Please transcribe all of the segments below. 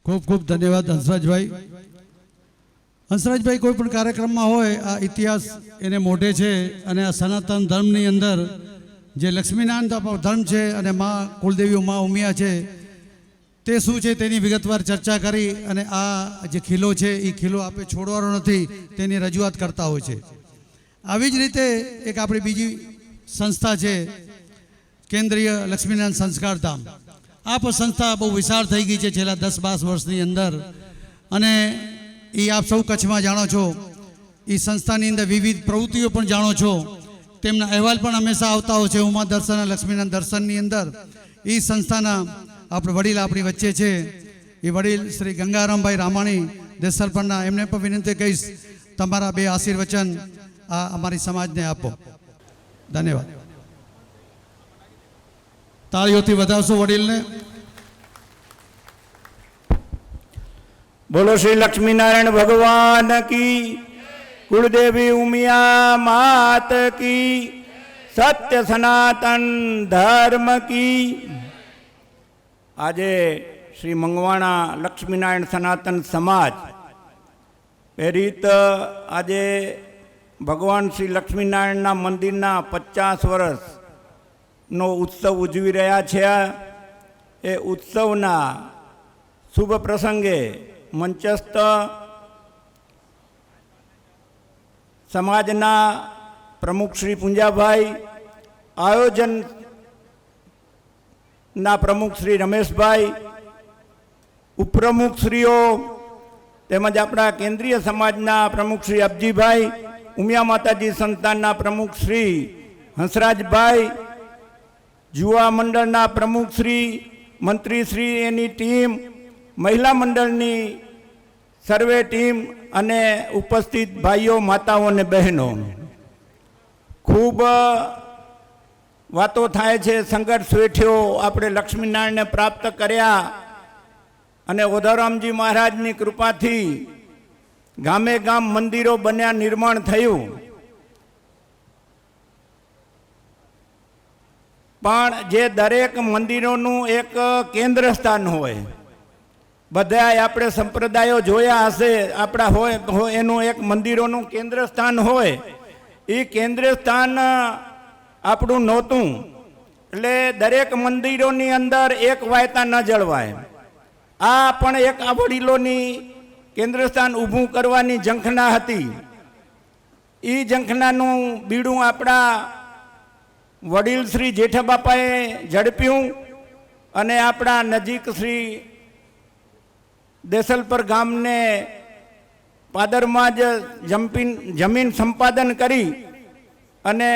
ખૂબ ખૂબ ધન્યવાદ હંસરાજભાઈ. હંસરાજભાઈ કોઈ પણ કાર્યક્રમમાં હોય આ ઇતિહાસ એને મોઢે છે અને આ સનાતન ધર્મની અંદર જે લક્ષ્મીનારાયણ ધર્મ છે અને મા કુલદેવીઓ મા ઉમિયા છે તે શું છે તેની વિગતવાર ચર્ચા કરી અને આ જે ખીલો છે એ ખીલો આપણે છોડવાનો નથી તેની રજૂઆત કરતા હોય છે. આવી જ રીતે એક આપણી બીજી સંસ્થા છે કેન્દ્રીય લક્ષ્મીનારાયણ સંસ્કાર ધામ. આ પણ સંસ્થા બહુ વિશાળ થઈ ગઈ છે છેલ્લા 10-12 વર્ષની અંદર અને એ આપ સૌ કચ્છમાં જાણો છો. એ સંસ્થાની અંદર વિવિધ પ્રવૃત્તિઓ પણ જાણો છો. તેમના અહેવાલ પણ હંમેશા આવતા હોય છે ઉમા દર્શન લક્ષ્મીનારાયણ દર્શનની અંદર. એ સંસ્થાના આપણે વડીલ આપણી વચ્ચે છે એ વડીલ શ્રી ગંગારામભાઈ રામાણી દેસલપરના. એમને પણ વિનંતી કહીશ તમારા 2 આશીર્વચન આ અમારી સમાજને આપો. ધન્યવાદ. તાળીઓથી વધાવશો વડીલને. बोलो श्री लक्ष्मी नारायण भगवान की, कुलदेवी उमिया मात की, सत्य सनातन धर्म की. આજે શ્રી મંગવાણા લક્ષ્મીનારાયણ સનાતન સમાજ પ્રેરિત આજે ભગવાન શ્રી લક્ષ્મીનારાયણના મંદિરના 50 વર્ષનો ઉત્સવ ઉજવી રહ્યા છે. એ ઉત્સવના શુભ પ્રસંગે મંચસ્થ સમાજના પ્રમુખ શ્રી પુંજાભાઈ, આયોજનના પ્રમુખ શ્રી રમેશભાઈ, ઉપપ્રમુખશ્રીઓ તેમજ આપણા કેન્દ્રીય સમાજના પ્રમુખ શ્રી અબજીભાઈ, ઉમિયા માતાજી સંસ્થાનના પ્રમુખ શ્રી હંસરાજભાઈ, યુવા મંડળના પ્રમુખ શ્રી, મંત્રીશ્રી, એની ટીમ, મહિલા મંડળની સર્વે ટીમ અને ઉપસ્થિત ભાઈઓ, માતાઓ અને બહેનો, ખૂબ વાતો થાય છે. સંઘર્ષ વેઠ્યો આપણે લક્ષ્મીનારાયણને પ્રાપ્ત કર્યા અને ઓધારામજી મહારાજની કૃપાથી ગામે ગામ મંદિરો બન્યા, નિર્માણ થયું. પણ જે દરેક મંદિરોનું એક કેન્દ્ર સ્થાન હોય, બધા આપણે સંપ્રદાયો જોયા હશે, આપણા હોય એનું એક મંદિરોનું કેન્દ્ર સ્થાન હોય. એ કેન્દ્ર સ્થાન આપણું નહોતું. એટલે દરેક મંદિરોની અંદર એક વાયતા ન જળવાય. આ પણ એક આ વડીલોની કેન્દ્ર સ્થાન ઊભું કરવાની ઝંખના હતી. એ ઝંખનાનું બીડું આપણા વડીલ શ્રી જેઠાબાપાએ ઝડપ્યું અને આપણા નજીક શ્રી દેસલપર ગામને પાદરમાં જ જમીન સંપાદન કરી અને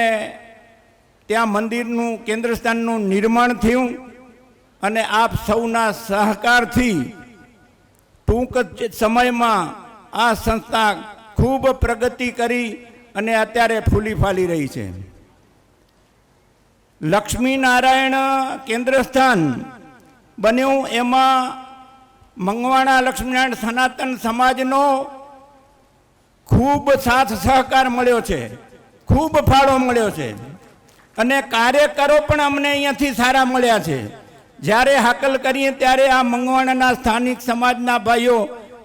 ત્યાં મંદિરનું કેન્દ્રસ્થાનનું નિર્માણ થયું. અને આપ સૌના સહકારથી ટૂંક સમયમાં આ સંસ્થા ખૂબ પ્રગતિ કરી અને અત્યારે ફૂલી ફાલી રહી છે. લક્ષ્મીનારાયણ કેન્દ્રસ્થાન બન્યું એમાં મંગવાણા લક્ષ્મીનારાયણ સનાતન સમાજનો ખૂબ સાથ સહકાર મળ્યો છે, ખૂબ ફાળો મળ્યો છે અને કાર્યકરો પણ અમને અહીંયાથી સારા મળ્યા છે. જ્યારે હાકલ કરીએ ત્યારે આ મંગવાણાના સ્થાનિક સમાજના ભાઈઓ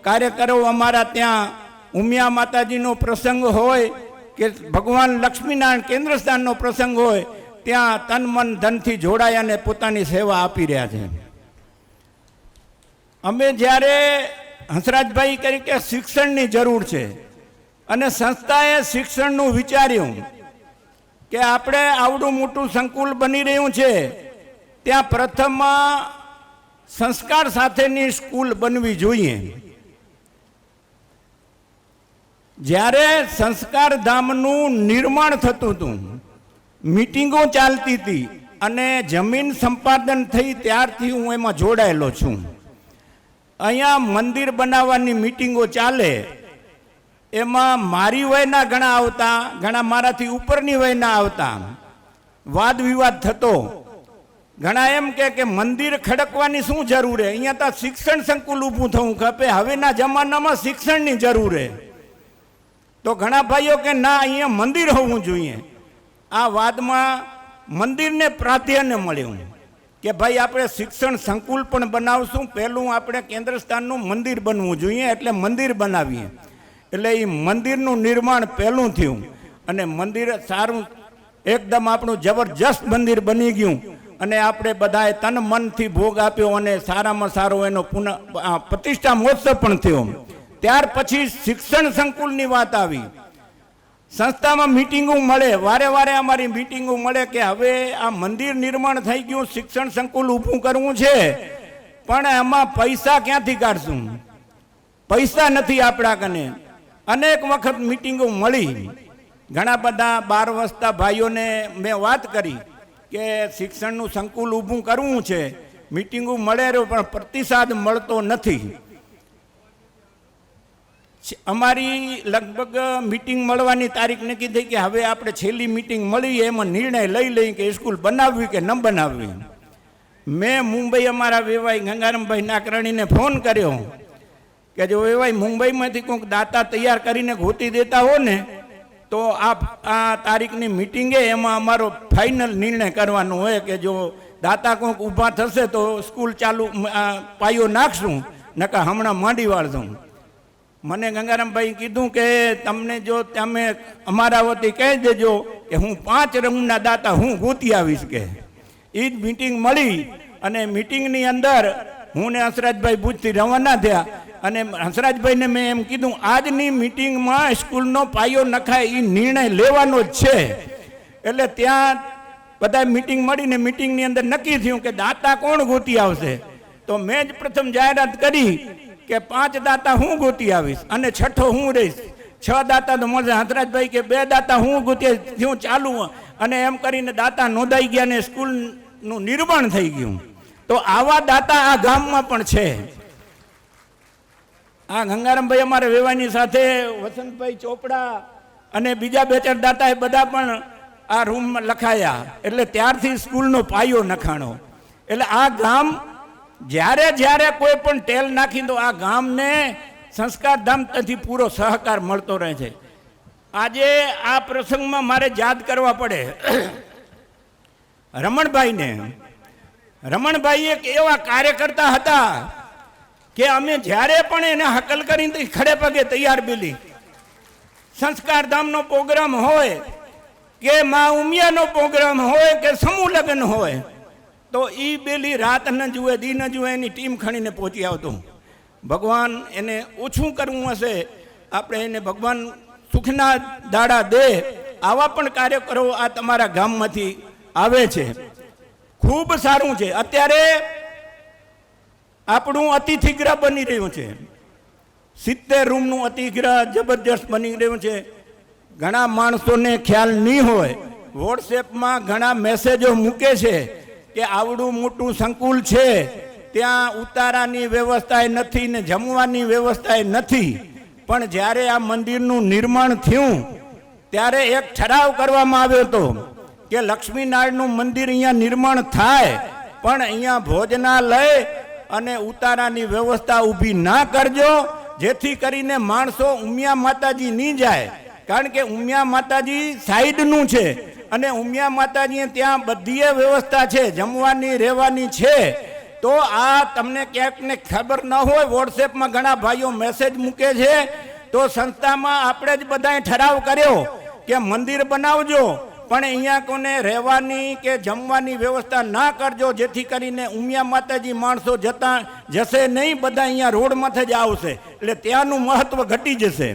કાર્યકરો અમારા ત્યાં ઉમિયા માતાજીનો પ્રસંગ હોય કે ભગવાન લક્ષ્મીનારાયણ કેન્દ્રસ્થાનનો પ્રસંગ હોય ત્યાં તન મન ધનથી જોડાય અને પોતાની સેવા આપી રહ્યા છે. અમે જ્યારે હંસરાજભાઈ કરી કે શિક્ષણની જરૂર છે અને સંસ્થાએ શિક્ષણનું વિચાર્યું કે આપણે આવડું મોટું સંકુલ બની રહ્યું છે, ત્યાં પ્રથમ સંસ્કાર સાથેની સ્કૂલ બનવી જોઈએ. જ્યારે સંસ્કાર ધામનું નિર્માણ થતું હતું, મીટિંગો ચાલતી હતી અને જમીન સંપાદન થઈ ત્યારથી હું એમાં જોડાયેલો છું. અહીંયા મંદિર બનાવવાની મીટિંગો ચાલે, એમાં મારી વયના ઘણા આવતા, ઘણા મારાથી ઉપરની વયના આવતા, વાદ વિવાદ થતો. ઘણા એમ કે મંદિર ખડકવાની શું જરૂર છે, અહીંયા તો શિક્ષણ સંકુલ ઊભું થવું ખપે, હવેના જમાનામાં શિક્ષણની જરૂર છે. તો ઘણા ભાઈઓ કે ના, અહીંયા મંદિર હોવું જોઈએ. આ વાદમાં મંદિરને પ્રાધાન્ય મળ્યું કે ભાઈ આપણે શિક્ષણ સંકુલ પણ બનાવશું, પહેલું આપણે કેન્દ્ર સ્થાનનું મંદિર બનવું જોઈએ, એટલે મંદિર બનાવીએ. એટલે એ મંદિરનું નિર્માણ પહેલું થયું અને મંદિર સારું એકદમ આપણું જબરજસ્ત મંદિર બની ગયું અને આપણે બધાએ તન મનથી ભોગ આપ્યો અને સારામાં સારો એનો પ્રતિષ્ઠા મહોત્સવ પણ થયો. ત્યાર પછી શિક્ષણ સંકુલની વાત આવી. સંસ્થામાં મિટિંગો મળે, વારે વારે અમારી મિટિંગો મળે કે હવે આ મંદિર નિર્માણ થઈ ગયું, શિક્ષણ સંકુલ ઊભું કરવું છે, પણ એમાં પૈસા ક્યાંથી કાઢશું? પૈસા નથી આપણા કને. અનેક વખત મિટિંગો મળી. ઘણા બધા 12 વર્ષના ભાઈઓને મેં વાત કરી કે શિક્ષણનું સંકુલ ઊભું કરવું છે, મિટિંગો મળે રહ્યો પણ પ્રતિસાદ મળતો નથી. અમારી લગભગ મિટિંગ મળવાની તારીખ નક્કી થઈ કે હવે આપણે છેલ્લી મિટિંગ મળી, એમાં નિર્ણય લઈ લઈએ કે સ્કૂલ બનાવવી કે ન બનાવવી. મેં મુંબઈ અમારા વેવાઈ ગંગારામભાઈ નાકરાણીને ફોન કર્યો કે જો વેવાઈ મુંબઈમાંથી કોઈક દાતા તૈયાર કરીને ગોતી દેતા હો ને તો આ તારીખની મિટિંગે એમાં અમારો ફાઇનલ નિર્ણય કરવાનો હોય કે જો દાતા કોઈક ઊભા થશે તો સ્કૂલ ચાલુ પાયો નાખશું, નકા હમણાં માંડી વાળશું. મને ગંગારામભાઈ કીધું કે તમને જો તમે અમારા વતી કહી દેજો કે હું 5 રૂમના દાતા હું ગોતી આવીશ. કે એ જ મિટિંગ મળી અને મિટિંગની અંદર હું ને હંસરાજભાઈ ભુજથી રવાના થયા અને હંસરાજભાઈને મેં એમ કીધું આજની મિટિંગમાં સ્કૂલનો પાયો નખાય એ નિર્ણય લેવાનો જ છે. એટલે ત્યાં બધા મિટિંગ મળીને મિટિંગની અંદર નક્કી થયું કે દાતા કોણ ગોતી આવશે. તો મેં જ પ્રથમ જાહેરાત કરી કે 5 દાતા હું ગોતી આવીશ અને 6ઠો હું રહીશ. 6 દાતા તો મળશે. હંસરાજભાઈ કે 2 દાતા હું ગોતી થયું ચાલુ અને એમ કરીને દાતા નોંધાઈ ગયા ને સ્કૂલનું નિર્માણ થઈ ગયું. તો આવા દાતા આ ગામમાં પણ છે. આ ગંગારામભાઈ અમારે વેવાની સાથે વસંતભાઈ ચોપડા અને બીજા 2-4 દાતા એ બધા પણ આ રૂમમાં લખાયા. એટલે ત્યારથી સ્કૂલનો પાયો નખાણો. એટલે આ ગામ જ્યારે જ્યારે કોઈ પણ ટેલ નાખી તો આ ગામને સંસ્કારધામથી પૂરો સહકાર મળતો રહે છે. આજે આ પ્રસંગમાં મારે યાદ કરવા પડે રમણભાઈને. રમણભાઈ એક એવા કાર્યકર્તા હતા કે અમે જ્યારે પણ એને હકલ કરીને ખડે પગે તૈયાર બેલી. સંસ્કારધામનો પ્રોગ્રામ હોય કે મા ઉમિયાનો પ્રોગ્રામ હોય કે સમૂહ લગ્ન હોય તો એ બેલી રાત ન જુએ દી ન જુએ એની ટીમ ખણીને પહોંચી આવતો. ભગવાન એને ઓછું કરવું હશે, આપણે એને ભગવાન સુખના દાડા દે. આવા પણ કાર્યકરો આ તમારા ગામમાંથી આવે છે, ખૂબ સારું છે. અત્યારે આપણું અતિથિગૃહ બની રહ્યું છે, 70 રૂમનું અતિથિગૃહ જબરજસ્ત બની રહ્યું છે. ઘણા માણસોને ખ્યાલ નહીં હોય, વોટ્સએપમાં ઘણા મેસેજો મૂકે છે કે આવડું મોટું સંકુલ છે, ત્યાં ઉતારાની વ્યવસ્થા નથી ને જમવાની વ્યવસ્થા નથી. પણ જ્યારે આ મંદિરનું નિર્માણ થયું ત્યારે એક ઠરાવ કરવામાં આવ્યો હતો કે લક્ષ્મીનારાયણનું મંદિર અહીંયા નિર્માણ થાય, પણ અહીંયા ભોજનાલય અને ઉતારાની વ્યવસ્થા ઊભી ના કરજો, જેથી કરીને માણસો ઉમિયા માતાજી નહીં જાય. કારણ કે ઉમિયા માતાજી સાઈડનું છે અને ઉમિયા માતાજીએ ત્યાં બધી વ્યવસ્થા છે, જમવાની રહેવાની છે. તો આ તમને ક્યાંક ને ખબર ન હોય, વોટ્સએપમાં ઘણા ભાઈઓ મેસેજ મૂકે છે. તો સંસ્થામાં આપણે જ બધાએ ઠરાવ કર્યો કે મંદિર બનાવજો પણ અહીંયા કોને રહેવાની કે જમવાની વ્યવસ્થા ના કરજો, જેથી કરીને ઉમિયા માતાજી માણસો જશે નહીં, બધા અહીંયા રોડ માથે જ આવશે, એટલે ત્યાંનું મહત્વ ઘટી જશે.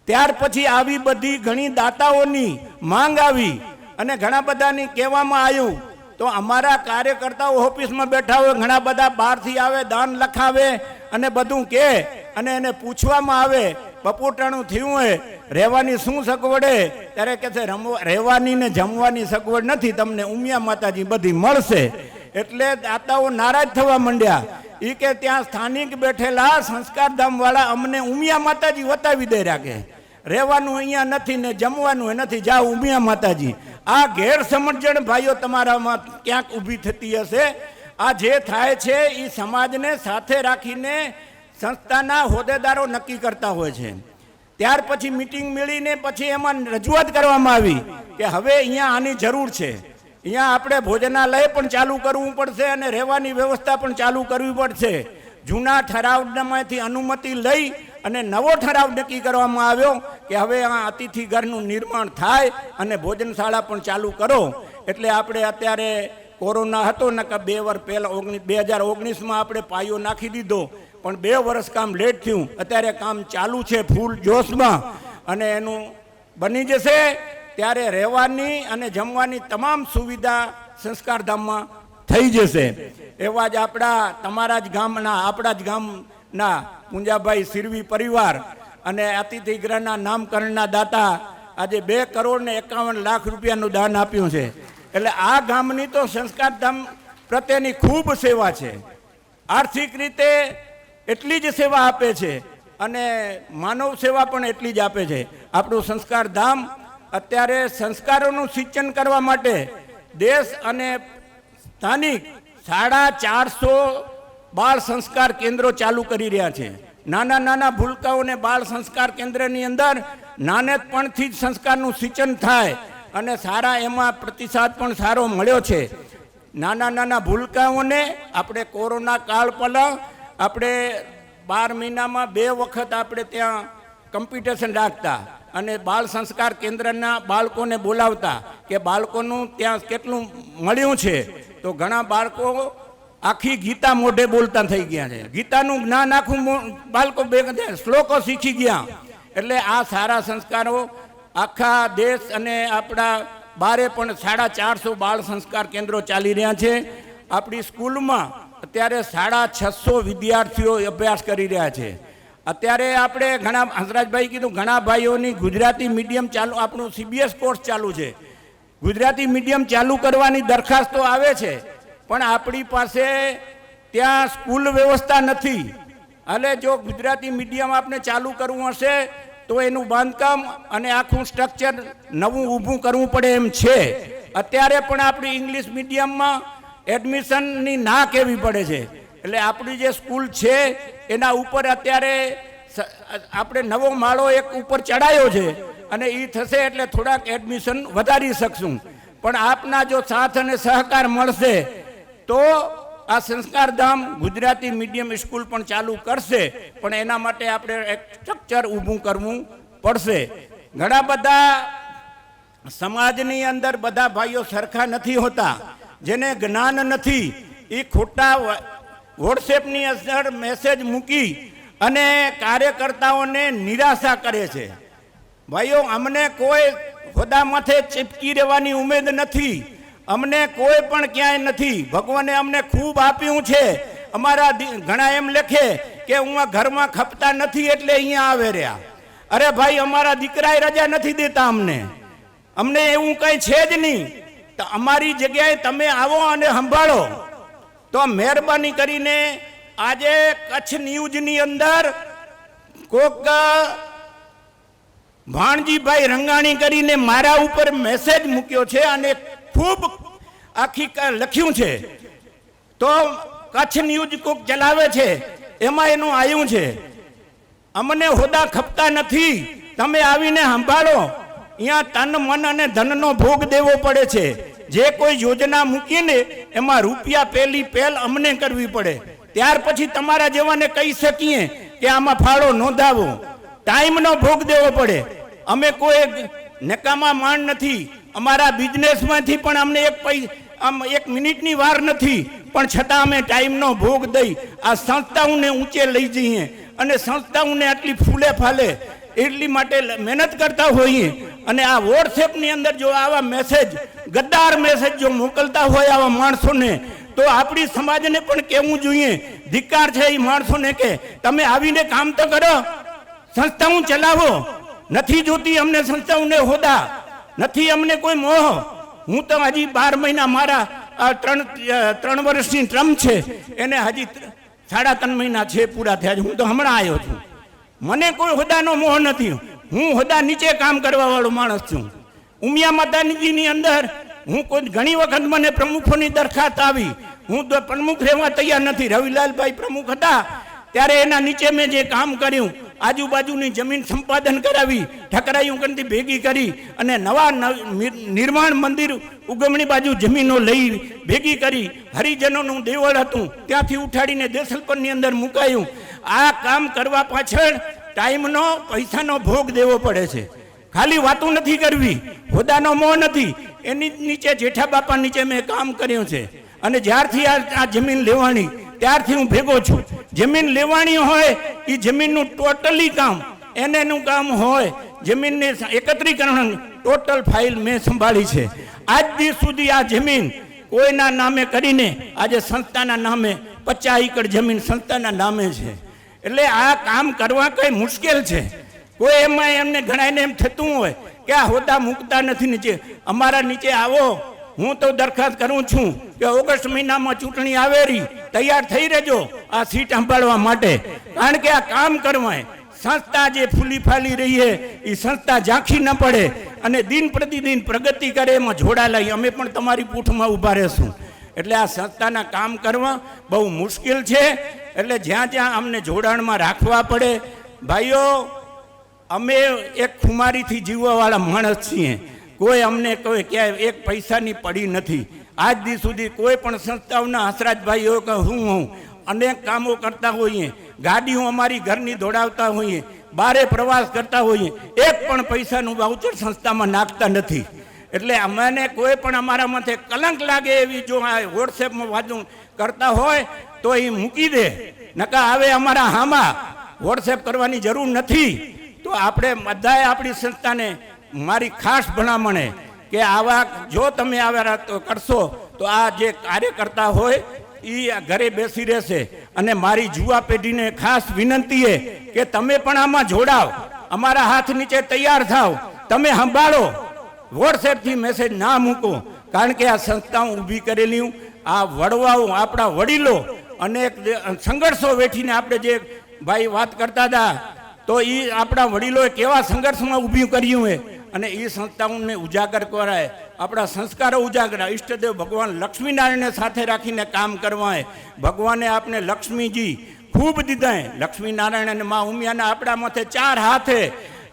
ત્યાર પછી આવી બધી ઘણી દાતાઓની માંગ આવી અને ઘણા બધાની કહેવામાં આવ્યું. તો અમારા કાર્યકર્તાઓ ઓફિસમાં બેઠા હોય, ઘણા બધા બહારથી આવે, દાન લખાવે અને બધું કહે અને એને પૂછવામાં આવે બપોટાણું થયું હોય, રહેવાની શું સગવડે? ત્યારે કહે છે રહેવાની ને જમવાની સગવડ નથી, તમને ઉમિયા માતાજી બધી મળશે. એટલે દાતાઓ નારાજ થવા માંડ્યા. એ કે ત્યાં સ્થાનિક બેઠેલા સંસ્કારધામવાળા અમને ઉમિયા માતાજી વતાવી દે રાખે, રહેવાનું અહીંયા નથી ને જમવાનું એ નથી, જાઓ ઉમિયા માતાજી. આ ગેરસમજણ ભાઈઓ તમારામાં ક્યાંક ઊભી થતી હશે. આ જે થાય છે એ સમાજને સાથે રાખીને સંસ્થાના હોદ્દેદારો નક્કી કરતા હોય છે. ત્યાર પછી મિટિંગ મળીને પછી એમાં રજૂઆત કરવામાં આવી કે હવે અહીંયા આની જરૂર છે. અહીંયા આપણે ભોજનાલય પણ ચાલુ કરવું પડશે અને રહેવાની વ્યવસ્થા પણ ચાલુ કરવી પડશે. જૂના ઠરાવમાંથી અનુમતિ લઈ અને નવો ઠરાવ નક્કી કરવામાં આવ્યો કે હવે આ અતિથિ ઘરનું નિર્માણ થાય અને ભોજનશાળા પણ ચાલુ કરો. એટલે આપણે અત્યારે કોરોના હતો ને કે 2 વર્ષ પહેલાં 2019માં આપણે પાયો નાખી દીધો, પણ 2 વર્ષ કામ લેટ થયું. અત્યારે કામ ચાલુ છે ફૂલ જોશમાં અને એનું બની જશે ત્યારે રહેવાની અને જમવાની તમામ સુવિધા સંસ્કારધામમાં થઈ જશે. એવા જ તમારા જ ગામના પુંજાભાઈ સિરવી પરિવાર અને અતિથિ ગૃહના નામકરણના દાતા આજે 2,51,00,000 રૂપિયાનું દાન આપ્યું છે. એટલે આ ગામની તો સંસ્કારધામ પ્રત્યેની ખૂબ સેવા છે. આર્થિક રીતે એટલી જ સેવા આપે છે અને માનવ સેવા પણ એટલી જ આપે છે. આપણું સંસ્કારધામ અત્યારે સંસ્કારોનું સિંચન કરવા માટે દેશ અને સ્થાનિક 450 બાળ સંસ્કાર કેન્દ્રો ચાલુ કરી રહ્યા છે. નાના નાના ભૂલકાઓને બાળ સંસ્કાર કેન્દ્રની અંદર નાનેપણથી જ સંસ્કારનું સિંચન થાય અને સારા એમાં પ્રતિસાદ પણ સારો મળ્યો છે. નાના નાના ભૂલકાઓને આપણે કોરોના કાળ પહેલાં આપણે 12 મહિનામાં 2 વખત આપણે ત્યાં કોમ્પિટિશન રાખતા અને બાળ સંસ્કાર કેન્દ્રના બાળકોને બોલાવતા કે બાળકોનું ત્યાં કેટલું મળ્યું છે. તો ઘણા બાળકો આખી ગીતા મોઢે બોલતા થઈ ગયા છે. ગીતાનું જ્ઞાન આખું બાળકો શ્લોકો શીખી ગયા. એટલે આ સારા સંસ્કારો આખા દેશ અને આપણા બારે પણ 450 બાળ સંસ્કાર કેન્દ્રો ચાલી રહ્યા છે. આપણી સ્કૂલમાં અત્યારે 650 વિદ્યાર્થીઓ અભ્યાસ કરી રહ્યા છે. અત્યારે આપણે હંસરાજભાઈ કીધું ઘણા ભાઈઓની ગુજરાતી મીડિયમ ચાલુ, આપણું CBS કોર્સ ચાલુ છે. ગુજરાતી મીડિયમ ચાલુ કરવાની દરખાસ્તો આવે છે, પણ આપણી પાસે ત્યાં સ્કૂલ વ્યવસ્થા નથી. એટલે જો ગુજરાતી મીડિયમ આપણે ચાલુ કરવું હશે તો એનું બાંધકામ અને આખું સ્ટ્રક્ચર નવું ઊભું કરવું પડે એમ છે. અત્યારે પણ આપણી ઇંગ્લિશ મીડિયમમાં એડમિશનની ના કહેવી પડે છે. એટલે આપણી જે સ્કૂલ છે એના ઉપર અત્યારે આપણે નવો માળો એક ઉપર ચડાયો છે અને એ થશે એટલે થોડાક એડમિશન વધારી શકશું. પણ આપના જો સાથ અને સહકાર મળશે તો આ સંસ્કારધામ ગુજરાતી મીડિયમ સ્કૂલ પણ ચાલુ કરશે. પણ એના માટે આપણે એક સ્ટ્રક્ચર ઊભું કરવું પડશે. ઘણા બધા સમાજની અંદર બધા ભાઈઓ સરખા નથી હોતા. જેને જ્ઞાન નથી એ ખોટા વોટ્સએપની અંદર મેસેજ મૂકી અને કાર્યકર્તાઓને નિરાશા કરે છે. ભાઈઓ, અમને કોઈ હોદ્દા માથે ચીપકી રહેવાની ઉમેદ નથી. અમને કોઈ પણ ક્યાંય નથી. ભગવાને અમને ખૂબ આપ્યું છે. અમારા ઘણા એમ લખે કે હું આ ઘરમાં ખપતા નથી એટલે અહીંયા આવે રહ્યા. અરે ભાઈ, અમારા દીકરાએ રજા નથી દેતા અમને એવું કંઈ છે જ નહીં. તો અમારી જગ્યાએ તમે આવો અને સંભાળો. તો મહેરબાની કરીને આજે કચ્છ ન્યૂઝની અંદર કોક ભાણજીભાઈ રંગાણી કરીને મારા ઉપર મેસેજ મૂક્યો છે અને ખૂબ આખી લખ્યું છે. તો કચ્છ ન્યૂઝ કોક ચલાવે છે એમાં એનું આવ્યું છે અમને હોદ્દા ખપતા નથી, તમે આવીને સંભાળો. અહીંયા તન મન અને ધનનો ભોગ દેવો પડે છે. જે કોઈ યોજના મૂકીને એમાં રૂપિયા પહેલ અમને કરવી પડે. ત્યાર પછી તમારા જેવાને કહી શકીએ કે આમાં ફાળો નોંધાવો. ટાઈમનો ભોગ દેવો પડે. અમે કોઈ નકામા માણ નથી. અમારા બિઝનેસમાંથી પણ અમને એક મિનિટની વાર નથી, પણ છતાં અમે ટાઈમનો ભોગ દઈ આ સંસ્થાઓને ઊંચે લઈ જઈએ અને સંસ્થાઓને આટલી ફૂલે ફાલે એટલી માટે મહેનત કરતા હોઈએ. અને આ વોટ્સએપની અંદર જો આવા મેસેજ, ગદ્દાર મેસેજ જો મોકલતા હોય આવા માણસોને, તો આપણી સમાજને પણ કહેવું જોઈએ. ધિક્કાર છે એ માણસોને કે તમે આવીને કામ તો કરો, સંસ્થાઓ ચલાવો. નથી જોતી અમને સંસ્થાઓને હોદ્દા, નથી અમને કોઈ મોહ. હું તો હજી 12 મહિના મારા 3 વર્ષની ટર્મ છે એને હજી 3.5 મહિના છે પૂરા થયા છે. હું તો હમણાં આવ્યો છું. મને કોઈ હોદ્દાનો મોહ નથી. હું હોદ્દા નીચે કામ કરવા વાળો માણસ છું. ઉમિયા માતાજીની અંદર હું કોઈ ઘણી વખત મને પ્રમુખોની દરખાસ્ત આવી. હું તો પ્રમુખ રહેવા તૈયાર નથી. રવિલાલભાઈ પ્રમુખ હતા ત્યારે એના નીચે મેં જે કામ કર્યું આજુબાજુની જમીન સંપાદન કરાવી, ઠકરાયું કંથી ભેગી કરી અને નવા નિર્માણ મંદિર ઉગમણી બાજુ જમીનો લઈ ભેગી કરી. હરિજનોનું દેવળ હતું ત્યાંથી ઉઠાડીને દેસલપરની અંદર મુકાયું. આ કામ કરવા પાછળ ટાઈમનો પૈસાનો ભોગ દેવો પડે છે. ખાલી વાતો નથી કરવી, હોદાનો મોહ નથી. એની નીચે જેઠા બાપા નીચે મેં કામ કર્યું છે અને જ્યારથી આ જમીન લેવાની ત્યારથી હું ભેગો છું. જમીન લેવાની હોય એ જમીનનું ટોટલી કામ એનું કામ હોય. જમીનને એકત્રીકરણ ટોટલ ફાઇલ મેં સંભાળી છે. આજ દિવસ સુધી આ જમીન કોઈના નામે કરીને આજે સંસ્થાના નામે 50 એકર જમીન સંસ્થાના નામે છે. એટલે આ કામ કરવા કઈ મુશ્કેલ છે? કોઈ એમાં એમને ઘણાને એમ થતું હોય કે આ હોદ્દા મૂકતા નથી નીચે. અમારા નીચે આવો, હું તો દરખાસ્ત કરું છું કે ઓગસ્ટ મહિનામાં ચૂંટણી આવેરી, તૈયાર થઈ રહેજો આ સીટ સંભાળવા માટે. કારણ કે આ કામ કરવા સંસ્થા જે ફૂલી ફાલી રહી છે એ સંસ્થા ઝાંખી ન પડે અને દિન પ્રતિદિન પ્રગતિ કરે એમાં જોડાયેલા અમે પણ તમારી પૂઠમાં ઊભા રહેશું. એટલે આ સંસ્થાના કામ કરવા બહુ મુશ્કેલ છે. એટલે જ્યાં જ્યાં અમને જોડાણમાં રાખવા પડે. ભાઈઓ, અમે એક ખુમારીથી જીવવાવાળા માણસ છીએ. કોઈ અમને કોઈ ક્યાંય એક પૈસાની પડી નથી. આજ દી સુધી કોઈ પણ સંસ્થાઓના હસરાજભાઈઓ કે હું અનેક કામો કરતા હોઈએ, ગાડીઓ અમારી ઘરની દોડાવતા હોઈએ, બારે પ્રવાસ કરતા હોઈએ, એક પણ પૈસાનું વાઉચર સંસ્થામાં નાખતા નથી. એટલે અમને કોઈ પણ અમારા માથે કલંક લાગે એવી જો આ વોટ્સએપમાં વાંચું કરતા હોય તો એ મૂકી દે. નકા આવે અમારા હામાં વોટ્સએપ કરવાની જરૂર નથી. તો આપણે બધાએ આપણી સંસ્થાને મારી ખાસ ભલામણે કે આવા જો તમે આવા તો કરશો તો આ જે કાર્યકર્તા હોય એ ઘરે બેસી રહેશે. અને મારી યુવા પેઢીને ખાસ વિનંતી છે કે તમે પણ આમાં જોડાવ, અમારા હાથ નીચે તૈયાર થાવ, તમે સંભાળો, વોટ્સએપથી મેસેજ ના મૂકો. કારણ કે આ સંસ્થાઓ ઊભી કરેલી આ વડવાઓ આપણા વડીલો અનેક સંઘર્ષો વેઠીને આપણે જે ભાઈ વાત કરતા હતા તો એ આપણા વડીલોએ કેવા સંઘર્ષમાં ઊભી કર્યું છે અને એ સંસ્થાઓને ઉજાગર કરાય, આપણા સંસ્કારો ઉજાગર. ઈષ્ટદેવ ભગવાન લક્ષ્મીનારાયણને સાથે રાખીને કામ કરવા. ભગવાને આપણે લક્ષ્મીજી ખૂબ દીધા. લક્ષ્મીનારાયણ અને મા ઉમિયાના આપણા માથે 4 હાથે.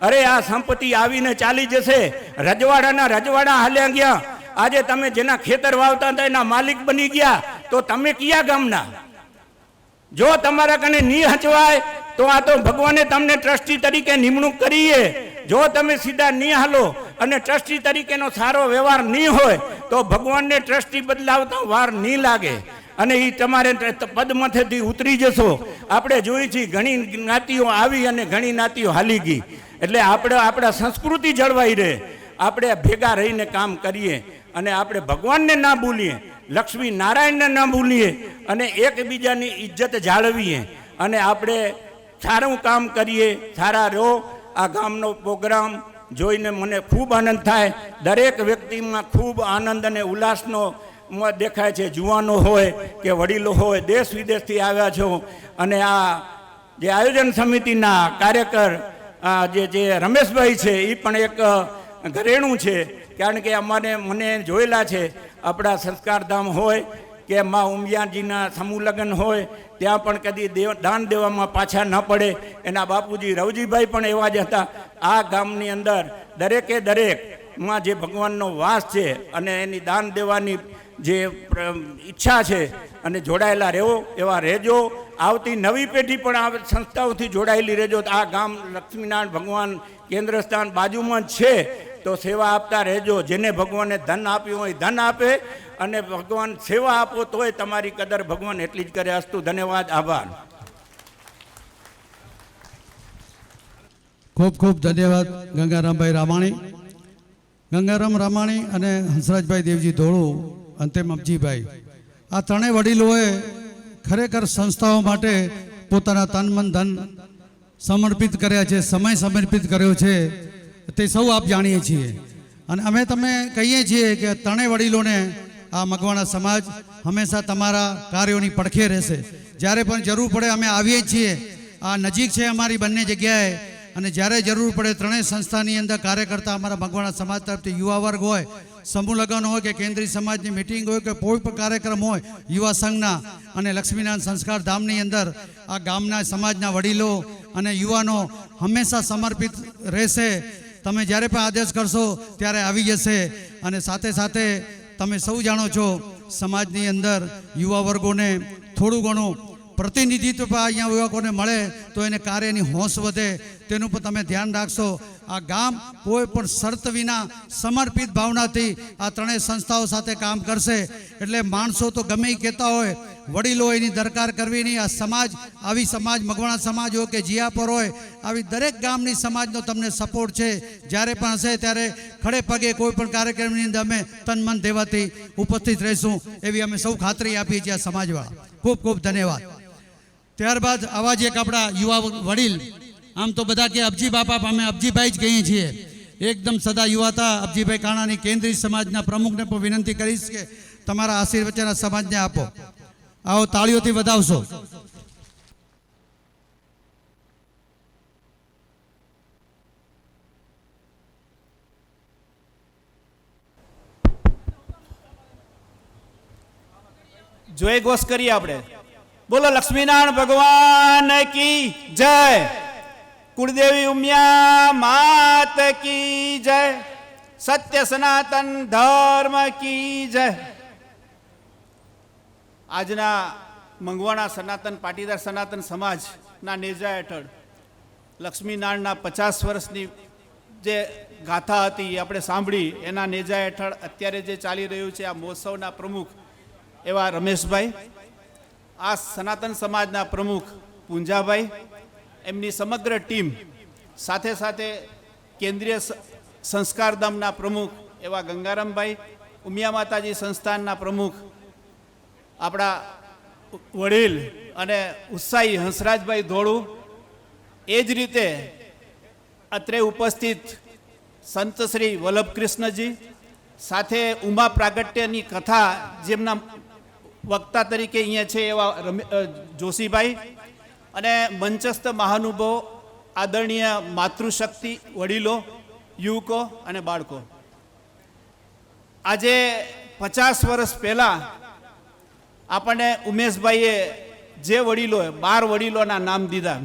અરે આ સંપત્તિ આવીને ચાલી જશે. રજવાડાના રજવાડા હાલ્યા ગયા. આજે તમે જેના ખેતર વાવતા હતા એના માલિક બની ગયા તો તમે કયા ગામના? જો તમારા કને ની હચવાય તો આ તો ભગવાને તમને ટ્રસ્ટી તરીકે નિમણૂક કરીએ. જો તમે સીધા નહીં હાલો અને ટ્રસ્ટી તરીકેનો સારો વ્યવહાર નહીં હોય તો ભગવાનને ટ્રસ્ટી બદલાવતા વાર નહીં લાગે અને એ તમારે પદમાંથી ઉતરી જશો. આપણે જોઈ છીએ ઘણી જ્ઞાતિઓ આવી અને ઘણી જ્ઞાતિઓ હાલી ગઈ. એટલે આપણે આપણા સંસ્કૃતિ જળવાઈ રહે, આપણે ભેગા રહીને કામ કરીએ અને આપણે ભગવાનને ના ભૂલીએ, લક્ષ્મી નારાયણને ના ભૂલીએ અને એકબીજાની ઇજ્જત જાળવીએ અને આપણે સારું કામ કરીએ. સારા રહો. આ ગામનો પ્રોગ્રામ જોઈને મને ખૂબ આનંદ થાય. દરેક વ્યક્તિમાં ખૂબ આનંદ અને ઉલ્લાસનો દેખાય છે. જુવાનો હોય કે વડીલો હોય, દેશ વિદેશથી આવ્યા છો. અને આ જે આયોજન સમિતિના કાર્યકર જે રમેશભાઈ છે એ પણ એક ઘરેણું છે. કારણ કે મને જોયેલા છે આપણા સંસ્કારધામ હોય કે મા ઉમિયાજીના સમૂહ લગ્ન હોય ત્યાં પણ કદી દાન દેવામાં પાછા ન પડે. એના બાપુજી રવજીભાઈ પણ એવા જ હતા. આ ગામની અંદર દરેકે દરેકમાં જે ભગવાનનો વાસ છે અને એની દાન દેવાની જે ઈચ્છા છે અને જોડાયેલા રહેવો એવા રહેજો. આવતી નવી પેઢી પણ આ સંસ્થાઓથી જોડાયેલી રહેજો. આ ગામ લક્ષ્મીનારાયણ ભગવાન કેન્દ્રસ્થાન બાજુમાં જ છે તો સેવા આપતા રહેજો. જેને ભગવાને ધન આપ્યું હોય ધન આપે અને ભગવાન સેવા આપો તોય તમારી કદર ભગવાન એટલી જ કરે. અસ્તુ. ધન્યવાદ. આભાર. ખૂબ ખૂબ ધન્યવાદ ગંગારામભાઈ રામાણી. ગંગારામ રામાણી અને હંસરાજભાઈ દેવજી ધોળુ અંતેમ અબજીભાઈ, આ ત્રણેય વડીલોએ ખરેખર સંસ્થાઓ માટે પોતાના તન મન ધન સમર્પિત કર્યા છે, સમય સમર્પિત કર્યો છે. તે સૌ આપ જાણીએ છીએ અને અમે તમે કહીએ છીએ કે ત્રણેય વડીલોને આ મકવાણા સમાજ હંમેશા તમારા કાર્યોની પડખે રહેશે. જ્યારે પણ જરૂર પડે અમે આવીએ છીએ. આ નજીક છે અમારી બંને જગ્યાએ અને જ્યારે જરૂર પડે ત્રણેય સંસ્થાની અંદર કાર્યકર્તા અમારા મકવાણા સમાજ તરફથી યુવા વર્ગ હોય, સમૂહ લગ્ન હોય કે કેન્દ્રીય સમાજની મિટિંગ હોય કે કોઈ પણ કાર્યક્રમ હોય યુવા સંઘના અને લક્ષ્મીનારાયણ સંસ્કાર ધામની અંદર આ ગામના સમાજના વડીલો અને યુવાનો હંમેશા સમર્પિત રહેશે. તમે જ્યારે પણ આદેશ કરશો ત્યારે આવી જશે. અને સાથે સાથે તમે સૌ જાણો છો, સમાજની અંદર યુવા વર્ગોને થોડું ઘણું પ્રતિનિધિત્વ અહીંયા યુવકોને મળે તો એને કાર્યની હોંશ વધે. તેનું પણ તમે ધ્યાન રાખશો. આ ગામ કોઈ પણ શરત વિના સમર્પિત ભાવનાથી આ ત્રણેય સંસ્થાઓ સાથે કામ કરશે. એટલે માણસો તો ગમે એ કહેતા હોય, વડીલો એની દરકાર કરવી નહીં. આ સમાજ, આવી સમાજ, મગવાણા સમાજ હોય કે જીયાપર હોય, આવી દરેક ગામની સમાજનો તમને સપોર્ટ છે. જ્યારે પણ હશે ત્યારે ખડે પગે કોઈ પણ કાર્યક્રમની અંદર અમે તન મન દેવાથી ઉપસ્થિત રહીશું એવી અમે સૌ ખાતરી આપીએ છીએ આ સમાજવાળા. ખૂબ ખૂબ ધન્યવાદ. ત્યારબાદ આવા જ એક આપણા યુવા વડીલ, આમ તો બધા કે અબજી બાપા, અમે અબજીભાઈ જ કહીએ છીએ. એકદમ સદા યુવા હતા અબજીભાઈ કાણાની. કેન્દ્રીય સમાજના પ્રમુખને પણ વિનંતી કરીશ કે તમારા આશીર્વચન આ સમાજને આપો. આવો, તાળીઓથી વધાવશો. જોઈ ઘોષ કરીએ આપણે. બોલો લક્ષ્મીનારાયણ ભગવાન કી જય. કુળદેવી ઉમિયા માત કી જય. સત્ય સનાતન ધર્મ કી જય. આજના મંગવાણા સનાતન પાટીદાર સનાતન સમાજના નેજા હેઠળ લક્ષ્મીનારાયણના 50 વર્ષની જે ગાથા હતી એ આપણે સાંભળી. એના નેજા હેઠળ અત્યારે જે ચાલી રહ્યું છે આ મહોત્સવના પ્રમુખ એવા રમેશભાઈ, આ સનાતન સમાજના પ્રમુખ પૂંજાભાઈ, એમની સમગ્ર ટીમ, સાથે સાથે કેન્દ્રીય સંસ્કારધામના પ્રમુખ એવા ગંગારામભાઈ, ઉમિયા માતાજી સંસ્થાનના પ્રમુખ આપણા વડીલ અને ઉત્સાહી હંસરાજભાઈ ધોળુ, એ જ રીતે અત્રે ઉપસ્થિત સંત શ્રી વલ્લભકૃષ્ણજી, સાથે ઉમા પ્રાગટ્યની કથા જેમના વક્તા તરીકે અહીંયા છે એવા જોશીભાઈ, અને મંચસ્થ મહાનુભાવો, આદરણીય માતૃશક્તિ, વડીલો, યુવકો અને બાળકો. આજે 50 વર્ષ પહેલાં આપણને ઉમેશભાઈએ જે વડીલોએ 12 વડીલોના નામ દીધા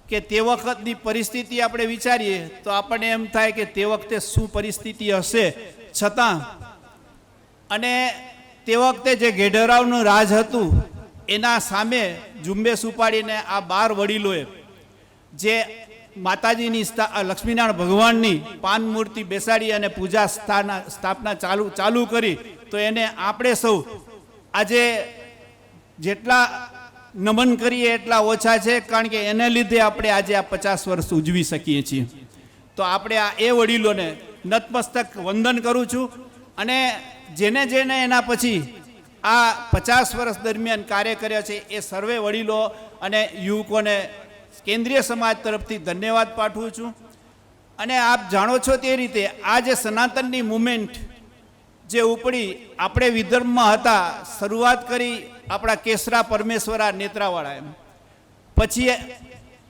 કે તે વખતની પરિસ્થિતિ આપણે વિચારીએ તો આપણને એમ થાય કે તે વખતે શું પરિસ્થિતિ હશે. છતાં અને તે વખતે જે ઘેઢરાવનું રાજ હતું એના સામે ઝુંબેશ ઉપાડીને આ 12 વડીલોએ જે માતાજીની લક્ષ્મીનારાયણ ભગવાનની પાન મૂર્તિ બેસાડી અને પૂજા સ્થાપના ચાલુ કરી. તો એને આપણે સૌ આજે જેટલા નમન કરીએ એટલા ઓછા છે, કારણ કે એને લીધે આપણે આજે આ 50 વર્ષ ઉજવી શકીએ છીએ. તો આપણે આ એ વડીલોને નતમસ્તક વંદન કરું છું. અને જેને જેને એના પછી આ 50 વર્ષ દરમિયાન કાર્ય કર્યા છે એ સર્વે વડીલો અને યુવકોને કેન્દ્રીય સમાજ તરફથી ધન્યવાદ પાઠવું છું. અને આપ જાણો છો તે રીતે આ જે સનાતનની મુવમેન્ટ જે ઉપડી, આપણે વિદર્ભમાં હતા, શરૂઆત કરી આપણા કેસરા પરમેશ્વરા નેત્રાવાળાએ, પછી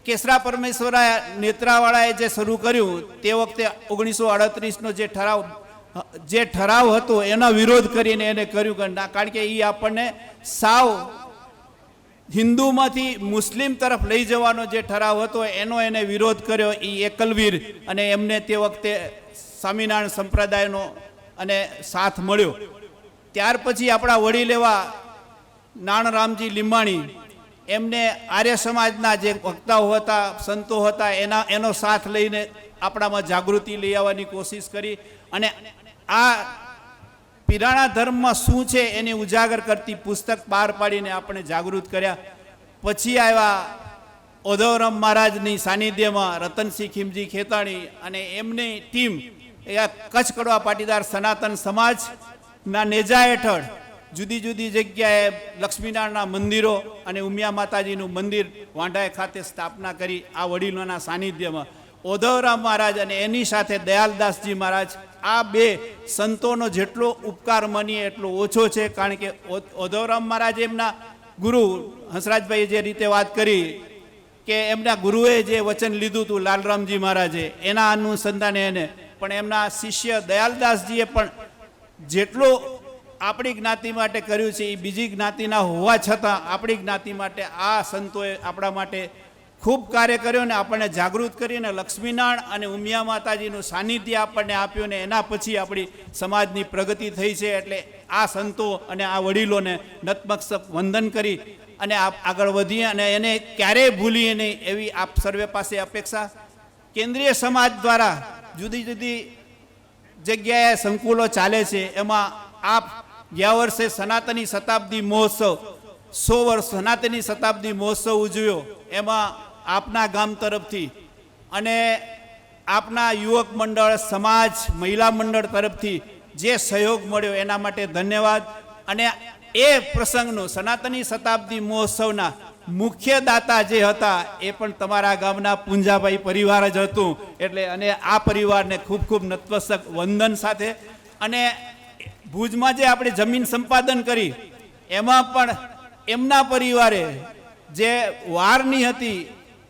કેસરા પરમેશ્વરા નેત્રાવાળાએ જે શરૂ કર્યું તે વખતે 1938નો જે ઠરાવ હતો એનો વિરોધ કરીને એને કર્યું, કારણ કે એ આપણને સાવ હિન્દુમાંથી મુસ્લિમ તરફ લઈ જવાનો જે ઠરાવ હતો એનો એને વિરોધ કર્યો. એ એકલવીર અને એમને તે વખતે સ્વામિનારાયણ સંપ્રદાયનો અને સાથ મળ્યો. ત્યાર પછી આપણા વડીલ એવા નાણરામજી લીંબાણી, એમને આર્ય સમાજના જે વક્તાઓ હતા, સંતો હતા, એનો સાથ લઈને આપણામાં જાગૃતિ લઈ આવવાની કોશિશ કરી. અને આ પીરાણા ધર્મમાં શું છે એને ઉજાગર કરતી પુસ્તક બહાર પાડીને આપણે જાગૃત કર્યા. પછી આવ્યા ઓધવરામ મહારાજની સાનિધ્યમાં રતનસિંહ ખીમજી ખેતાણી અને એમની ટીમ, એ કચ્છ કડવા પાટીદાર સનાતન સમાજના નેજા હેઠળ જુદી જુદી જગ્યાએ લક્ષ્મીનારાયણના મંદિરો અને ઉમિયા માતાજીનું મંદિર વાંઢાએ ખાતે સ્થાપના કરી આ વડીલોના સાનિધ્યમાં. ઓધવરામ મહારાજ અને એની સાથે દયાલદાસજી મહારાજ, આ બે સંતોનો જેટલો ઉપકાર માનીએ એટલો ઓછો છે. કારણ કે ઓધવરામ મહારાજ એમના ગુરુ, હંસરાજભાઈએ જે રીતે વાત કરી કે એમના ગુરુએ જે વચન લીધું હતું લાલરામજી મહારાજે, એના અનુસંધાને એને પણ એમના શિષ્ય દયાલદાસજીએ પણ જેટલો આપણી જ્ઞાતિ માટે કર્યું છે એ બીજી જ્ઞાતિના હોવા છતાં આપણી જ્ઞાતિ માટે આ સંતોએ આપણા માટે ખૂબ કાર્ય કર્યો ને આપણને જાગૃત કરીને લક્ષ્મીનારાયણ અને ઉમિયા માતાજીનું સાનિધ્ય આપણને આપ્યું ને એના પછી આપણી સમાજની પ્રગતિ થઈ છે. એટલે આ સંતો અને આ વડીલોને નતમસ્તક વંદન કરી અને આગળ વધીએ અને એને ક્યારેય ભૂલીએ નહીં એવી આપ સર્વે પાસે અપેક્ષા. કેન્દ્રીય સમાજ દ્વારા જુદી જુદી જગ્યાએ સંકુલો ચાલે છે. એમાં આપ ગયા વર્ષે સનાતની શતાબ્દી મહોત્સવ 100 વર્ષ સનાતની શતાબ્દી મહોત્સવ ઉજવ્યો. એમાં આપના ગામ તરફથી અને આપના યુવક મંડળ, સમાજ, મહિલા મંડળ તરફથી જે સહયોગ મળ્યો એના માટે ધન્યવાદ. અને એ પ્રસંગનું સનાતની શતાબ્દી મહોત્સવના મુખ્ય દાતા જે હતા એ પણ તમારા ગામના પુંજાભાઈ પરિવાર જ હતું. એટલે અને આ પરિવારને ખૂબ ખૂબ નતમસ્તક વંદન સાથે. અને ભુજમાં જે આપણે જમીન સંપાદન કરી એમાં પણ એમના પરિવારે જે વારની હતી,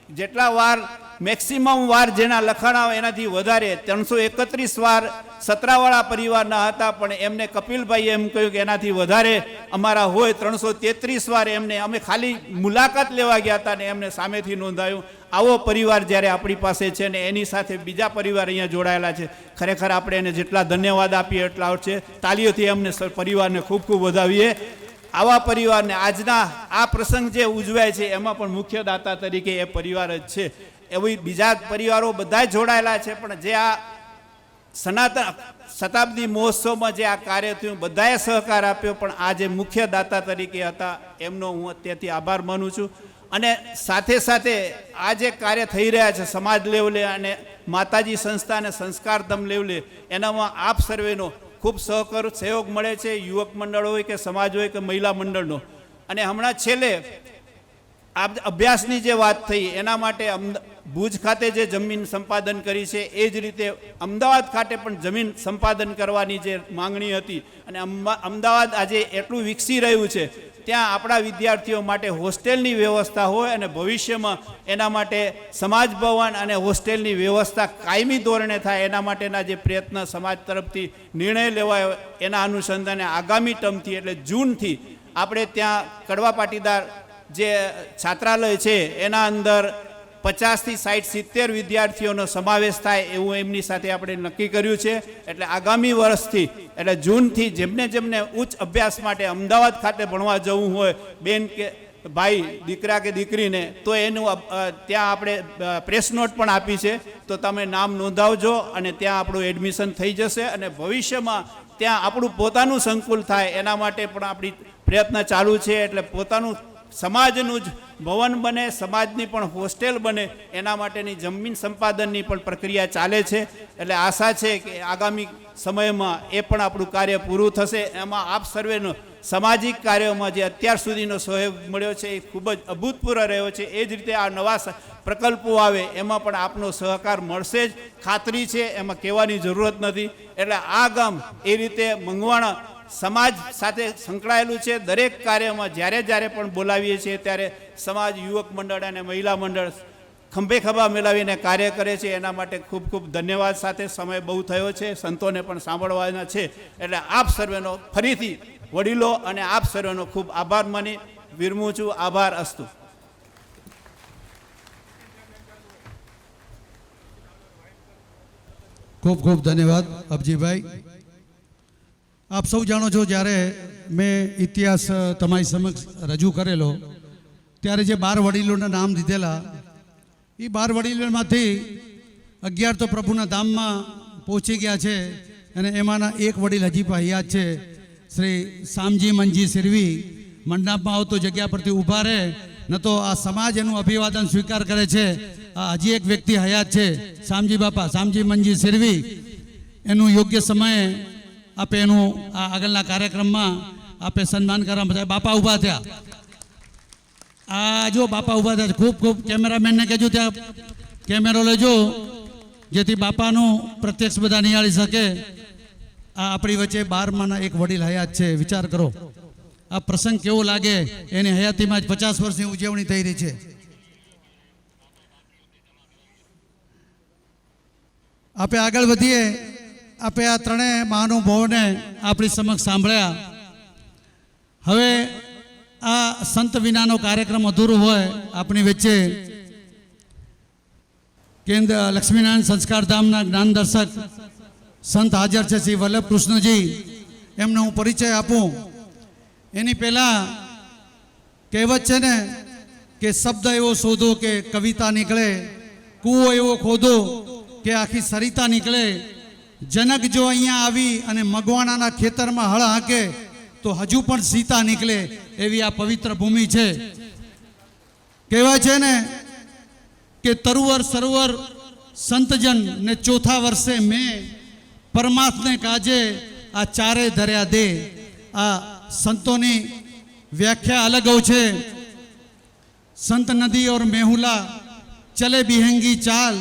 જેટલા વાર મેક્સિમમ વાર જેના લખાણા એનાથી વધારે 331 વાર સતરાવાળા પરિવારના હતા. પણ એમને કપિલભાઈએ એમ કહ્યું કે એનાથી વધારે અમારા હોય 333 વાર એમને અમે ખાલી મુલાકાત લેવા ગયા હતા ને એમને સામેથી નોંધાયું. આવો પરિવાર જ્યારે આપણી પાસે છે ને એની સાથે બીજા પરિવાર અહીંયા જોડાયેલા છે. ખરેખર આપણે એને જેટલા ધન્યવાદ આપીએ એટલા છે. તાલીઓથી અમને પરિવારને ખૂબ ખૂબ વધાવીએ. આવા પરિવારને આજના આ પ્રસંગ જે ઉજવાય છે એમાં પણ મુખ્ય દાતા તરીકે એ પરિવાર જ છે. એવી બીજા પરિવારો બધા જોડાયેલા છે. પણ જે આ સનાતન શતાબ્દી મહોત્સવમાં જે આ કાર્ય થયું બધાએ સહકાર આપ્યો. પણ આ જે મુખ્ય દાતા તરીકે હતા એમનો હું અત્યારથી આભાર માનું છું. અને સાથે સાથે આ જે કાર્ય થઈ રહ્યા છે સમાજ લેવલે અને માતાજી સંસ્થા અને સંસ્કારધામ લેવલે એનામાં આપ સર્વેનો ખૂબ સહયોગ મળે છે. યુવક મંડળ હોય કે સમાજ હોય કે મહિલા મંડળનો. અને હમણાં છેલ્લે અભ્યાસની જે વાત થઈ એના માટે ભુજ ખાતે જે જમીન સંપાદન કરી છે એ જ રીતે અમદાવાદ ખાતે પણ જમીન સંપાદન કરવાની જે માંગણી હતી. અને અમદાવાદ આજે એટલું વિકસી રહ્યું છે ત્યાં આપણા વિદ્યાર્થીઓ માટે હોસ્ટેલની વ્યવસ્થા હોય અને ભવિષ્યમાં એના માટે સમાજ ભવન અને હોસ્ટેલની વ્યવસ્થા કાયમી ધોરણે થાય એના માટેના જે પ્રયત્ન સમાજ તરફથી નિર્ણય લેવાયો એના અનુસંધાને આગામી ટર્મથી એટલે જૂનથી આપણે ત્યાં કડવા પાટીદાર જે છાત્રાલય છે એના અંદર 50 થી 60 70 વિદ્યાર્થીઓનો સમાવેશ થાય એવું એમની સાથે આપણે નક્કી કર્યું છે. એટલે આગામી વર્ષથી એટલે જૂનથી જેમને જેમને ઉચ્ચ અભ્યાસ માટે અમદાવાદ ખાતે ભણવા જવું હોય બેન કે ભાઈ, દીકરા કે દીકરીને, તો એનું ત્યાં આપણે પ્રેસ નોટ પણ આપી છે. તો તમે નામ નોંધાવજો અને ત્યાં આપણું એડમિશન થઈ જશે. અને ભવિષ્યમાં ત્યાં આપણું પોતાનું સંકુલ થાય એના માટે પણ આપણી પ્રયત્ન ચાલુ છે. એટલે પોતાનું સમાજનું જ ભવન બને, સમાજની પણ હોસ્ટેલ બને એના માટેની જમીન સંપાદનની પણ પ્રક્રિયા ચાલે છે. એટલે આશા છે કે આગામી સમયમાં એ પણ આપણું કાર્ય પૂરું થશે. એમાં આપ સર્વેનો સામાજિક કાર્યોમાં જે અત્યાર સુધીનો સહયોગ મળ્યો છે એ ખૂબ જ અભૂતપૂર્વ રહ્યો છે. એ જ રીતે આ નવા પ્રકલ્પો આવે એમાં પણ આપનો સહકાર મળશે જ, ખાતરી છે, એમાં કહેવાની જરૂરત નથી. એટલે આ ગામ એ રીતે મંગવાણા સમાજ સાથે સંકળાયેલું છે. દરેક કાર્યમાં જ્યારે જ્યારે પણ બોલાવીએ છીએ ત્યારે સમાજ, યુવક મંડળ અને મહિલા મંડળ ખંભે ખભા મેળવીને કાર્ય કરે છે. એના માટે ખૂબ ખૂબ ધન્યવાદ. સાથે સમય બહુ થયો છે, સંતોને પણ સાંભળવાના છે. એટલે આપ સર્વેનો ફરીથી વડીલો અને આપ સર્વેનો ખૂબ આભાર માની વિરમું છું. આભાર અસ્તુ. ખૂબ ખૂબ ધન્યવાદ અબજીભાઈ. આપ સૌ જાણો છો, જ્યારે મેં ઇતિહાસ તમારી સમક્ષ રજૂ કરેલો ત્યારે જે 12 વડીલોના નામ દીધેલા એ 12 વડીલોમાંથી 11 તો પ્રભુના ધામમાં પહોંચી ગયા છે. અને એમાંના એક વડીલ હજી પણ યાદ છે, શ્રી શામજી મંજી સિરવી. મંડપમાં આવતો જગ્યા પરથી ઊભા રહે ન તો આ સમાજ એનું અભિવાદન સ્વીકાર કરે છે. આ હજી એક વ્યક્તિ હયાત છે, શામજી બાપા, શામજી મંજી સિરવી. એનું યોગ્ય સમયે આપે એનું આ આગળના કાર્યક્રમમાં આપે સન્માન કરવા બાપા ઊભા થયા. આ જો બાપા ઊભા થયા. ખૂબ ખૂબ કેમેરામેનને કહેજો ત્યાં કેમેરો લેજો જેથી બાપાનું પ્રત્યક્ષ બધા નિહાળી શકે. આ આપણી વચ્ચે 12માંના એક વડીલ હયાત છે. વિચાર કરો આ પ્રસંગ કેવો લાગે. એની હયાતીમાં જ 50 વર્ષની ઉજવણી થઈ રહી છે. આપે આગળ વધીએ. આપે આ ત્રણેય મહાનુભાવોને આપણી સમક્ષ સાંભળ્યા. હવે આ સંત વિનાનો કાર્યક્રમ અધૂરો હોય આપણી વચ્ચે કેન્દ્ર લક્ષ્મીનારાયણ સંસ્કાર ધામના જ્ઞાનદર્શક સંત હાજર છે શ્રી વલ્લભ કૃષ્ણજી, એમનો હું પરિચય આપું એની પહેલાં કહેવત છે ને કે શબ્દ એવો શોધો કે કવિતા નીકળે, કૂવો એવો ખોદો કે આખી સરિતા નીકળે. જનક જો અહીંયા આવી અને મગવાણાના ખેતરમાં હળ હાંકે તો હજુ પણ સીતા નીકળે, એવી આ પવિત્ર ભૂમિ છે. કહેવાય છે ને કે તરુવર સરોવર સંતજન ને ચોથા વર્ષે મેં પરમાત્મને કાજે આ ચારે ધર્યા દે. આ સંતોની વ્યાખ્યા અલગ છે. संत नदी और मेहुला चले बिहंगी चाल,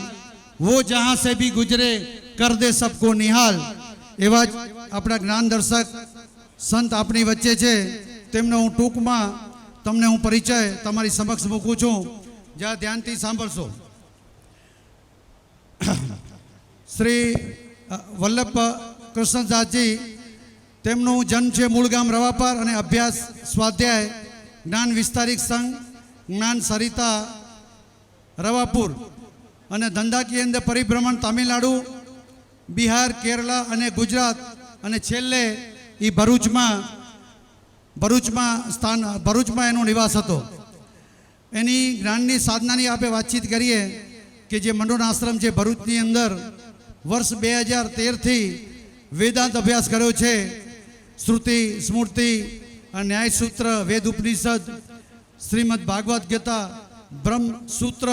वो जहाँ से भी गुजरे कर दे सबको निहाल. एवा अपना ज्ञान दर्शक संत अपनी वच्चे छे, तेमनो हूँ टूंकमां तमने हूँ परिचय तमारी समक्ष मूकूं छूं. ज्यां ध्यानथी सांभळशो. श्री वल्लभ कृष्णदासजी, तेमनो जन्म छे मूळ गाम रवापर अने अभ्यास स्वाध्याय ज्ञान विस्तारिक संघ જ્ઞાન સરિતા રવાપુર અને ધંધાકીય અંદર પરિભ્રમણ તમિલનાડુ, બિહાર, કેરલા અને ગુજરાત અને છેલ્લે એ ભરૂચમાં એનો નિવાસ હતો. એની જ્ઞાનની સાધનાની આપણે વાતચીત કરીએ કે જે મંડોળ આશ્રમ છે ભરૂચની અંદર વર્ષ 2013થી વેદાંત અભ્યાસ કર્યો છે. શ્રુતિ, સ્મૃતિ, ન્યાયસૂત્ર, વેદ ઉપનિષદ, શ્રીમદ ભાગવત ગીતા, બ્રહ્મસૂત્ર,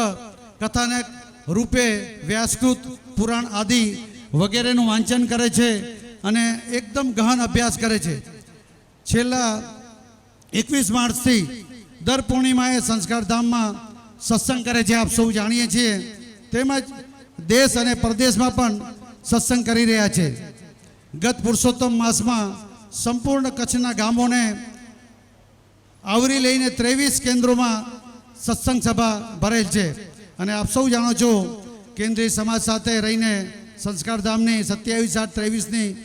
કથાનક રૂપે, વ્યાસકૃત, પુરાણ આદિ વગેરેનું વાંચન કરે છે અને એકદમ ગહન અભ્યાસ કરે છે. છેલ્લા 21 માર્ચથી દર પૂર્ણિમાએ સંસ્કારધામમાં સત્સંગ કરે છે, આપ સૌ જાણીએ છીએ. તેમજ દેશ અને પ્રદેશમાં પણ સત્સંગ કરી રહ્યા છે. ગત પુરુષોત્તમ માસમાં સંપૂર્ણ કચ્છના ગામોને આવરી લઈને 23 કેન્દ્રોમાં સત્સંગ સભા ભરેલ છે. અને આપ સૌ જાણો છો કેન્દ્રીય સમાજ સાથે રહીને સંસ્કારધામની 27/8/23ની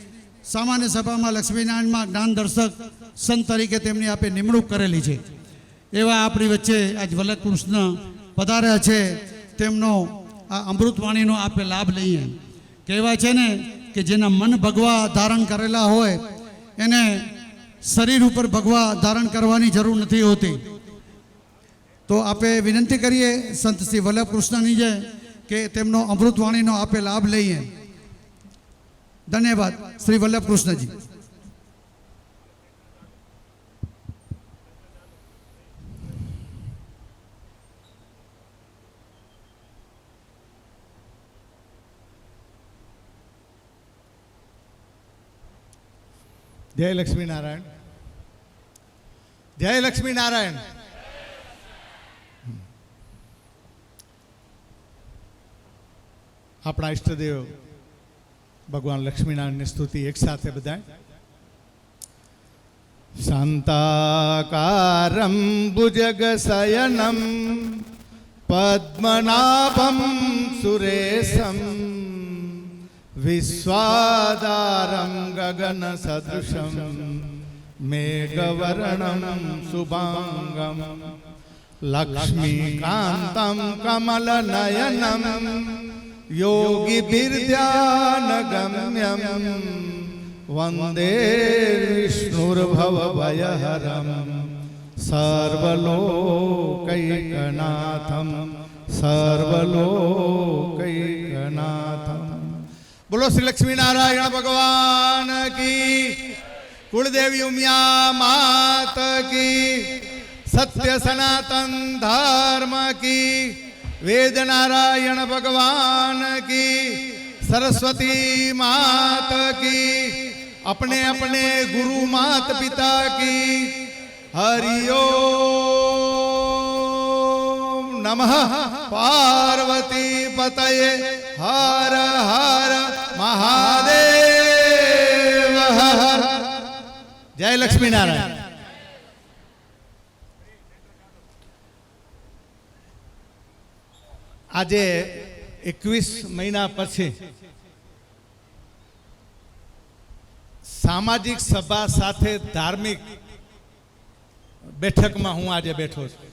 સામાન્ય સભામાં લક્ષ્મીનારાયણમાં જ્ઞાન દર્શક સંત તરીકે તેમની આપે નિમણૂક કરેલી છે. એવા આપણી વચ્ચે આજ વલ્લભ કૃષ્ણ પધાર્યા છે, તેમનો આ અમૃતવાણીનો આપે લાભ લઈએ. કહેવાય છે ને કે જેના મન ભગવા ધારણ કરેલા હોય એને શરીર ઉપર ભગવા ધારણ કરવાની જરૂર નથી હોતી. તો આપે વિનંતી કરીએ સંત શ્રી વલ્લભ કૃષ્ણની જે કે તેમનો અમૃતવાણીનો આપે લાભ લઈએ. ધન્યવાદ. શ્રી વલ્લભ કૃષ્ણજી. જય લક્ષ્મીનારાયણ. જય લક્ષ્મીનારાયણ. આપણા ઈષ્ટદેવ ભગવાન લક્ષ્મીનારાયણની સ્તુતિ એક સાથે બધાય. શાંતાકારમ ભુજગશયનમ પદ્મનાભમ સુરેશમ વિશ્વાધારં ગગન સદૃશમ મેઘવર્ણમ શુભાંગમ લક્ષ્મીકાંતમ કમલનયનમ યોગીભિર્ધ્યાનગમ્યમ વંદે વિષ્ણુર્ભવભયહરમ સર્વલોકૈકનાથમ સર્વલોકૈકનાથમ. બોલો શ્રી લક્ષ્મીનારાયણ ભગવાન કી, કુળદેવી ઉમિયા માત કી, સત્ય સનાતન ધર્મ કી, વેદ નારાયણ ભગવાન કી, सरस्वती मात की, अपने अपने गुरु मात पिता की हरिओम नमः. पार्वती पतये हर हर महादेव. जय लक्ष्मी नारायण. આજે 21 મહિના પછી સામાજિક સભા સાથે ધાર્મિક બેઠકમાં હું આજે બેઠો છું.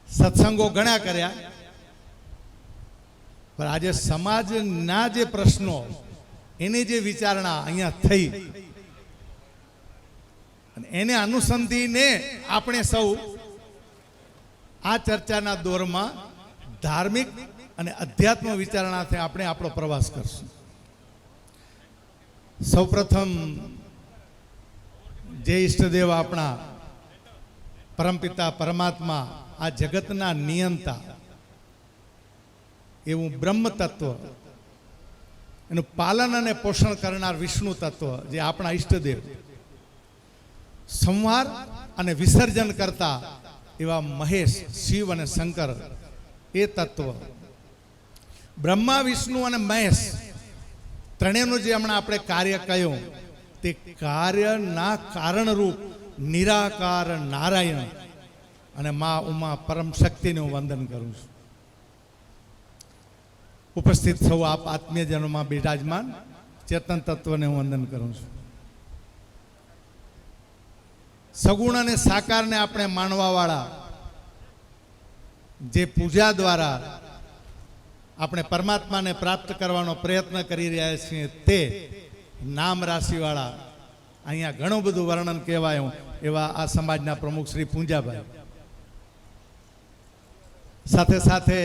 સત્સંગો ઘણા કર્યા, પણ આજે સમાજના જે પ્રશ્નો એની જે વિચારણા અહીંયા થઈ અને એને અનુસંધીને આપણે સૌ આ ચર્ચાના દોરમાં ધાર્મિક અને અધ્યાત્મ વિચારણાથી આપણે આપણો પ્રવાસ કરશું. સૌપ્રથમ જે ઈષ્ટદેવ આપણા પરમપિતા પરમાત્મા, આ જગતના નિયંતા એવું બ્રહ્મ તત્વ, એનું પાલન અને પોષણ કરનાર વિષ્ણુ તત્વ જે આપણા ઈષ્ટદેવ, સંહાર અને વિસર્જન કરતા એવા મહેશ, શિવ અને શંકર, એ તત્વ, બ્રહ્મા, વિષ્ણુ અને મહેશ ત્રણેયનું જે હમણાં આપણે કાર્ય કહ્યું, તે કાર્યના કારણરૂપ નિરાકાર નારાયણ અને મા ઉમા પરમ શક્તિને હું વંદન કરું છું. ઉપસ્થિત સૌ આપ આત્મીયજનોમાં બિરાજમાન ચેતન તત્વને હું વંદન કરું છું. સગુણ અને સાકારને આપણે માનવાવાળા જે પૂજા દ્વારા આપણે પરમાત્માને પ્રાપ્ત કરવાનો પ્રયત્ન કરી રહ્યા છીએ, તે નામ રાશિવાળા, અહીંયા ઘણું બધું વર્ણન કહેવાયું એવા આ સમાજના પ્રમુખ શ્રી પૂંજાભાઈ, સાથે સાથે